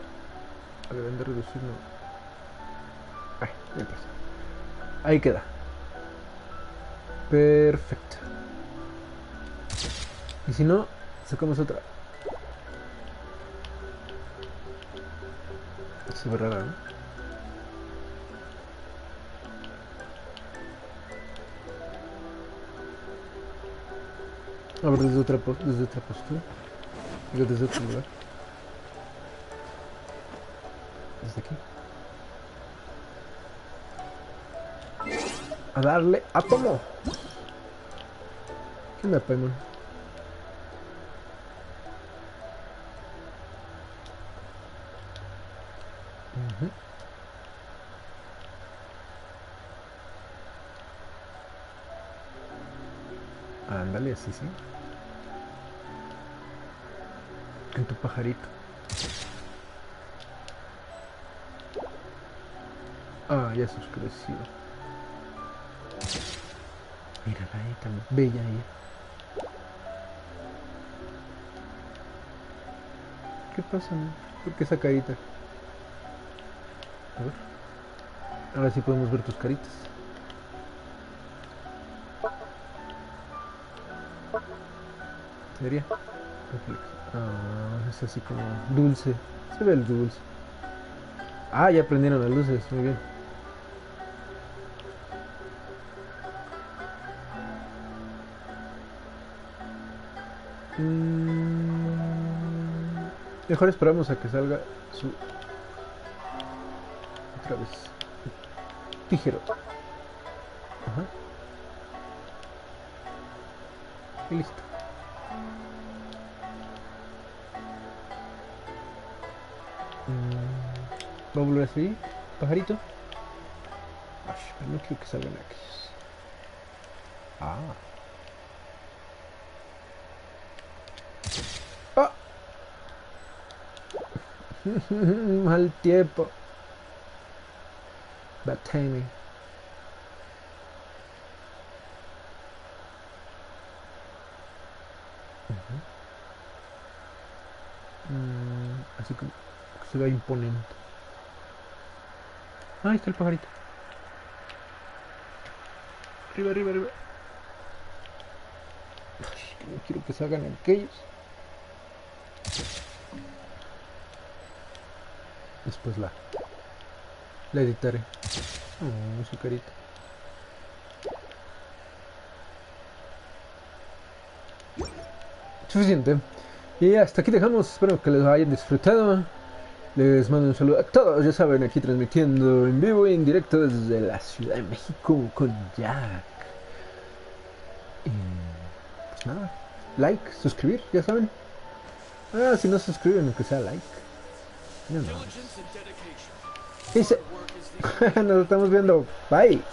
S1: A ver, de reducir no. Ay, no importa. Ahí queda. Perfecto. Y si no, sacamos otra. Se ve rara, ¿no? A ver, desde otra postura. Digo, desde otro lugar. Desde aquí. A darle a tomo. ¿Qué onda, Paimon? Ándale, así sí. En tu pajarito. Ah, ya se oscureció. Mírala ahí, tan bella ella. ¿Qué pasa, no? ¿Por qué esa carita? A ver. Ahora sí podemos ver tus caritas. ¿Sería? Ah, es así como dulce. Se ve el dulce. Ah, ya prendieron las luces, muy bien. Mejor esperamos a que salga su... Otra vez. Tijero. Ajá. Y listo. ¿Va a volver a salir? ¿Pajarito? Ay, pero no quiero que salgan aquellos. Ah. Ah. Mal tiempo. Bad timing. Así como que se ve imponente. Ahí está el pajarito. Arriba, arriba, arriba. Ay, no quiero que salgan aquellos. Después la editaré. Oh, su carita. Suficiente. Y hasta aquí dejamos. Espero que les hayan disfrutado. Les mando un saludo a todos. Ya saben, aquí transmitiendo en vivo y en directo desde la Ciudad de México con Jack. Y pues nada. Like, suscribir, ya saben. Ah, si no se suscriben, aunque sea like. Ya no. Dice. Nos estamos viendo. Bye.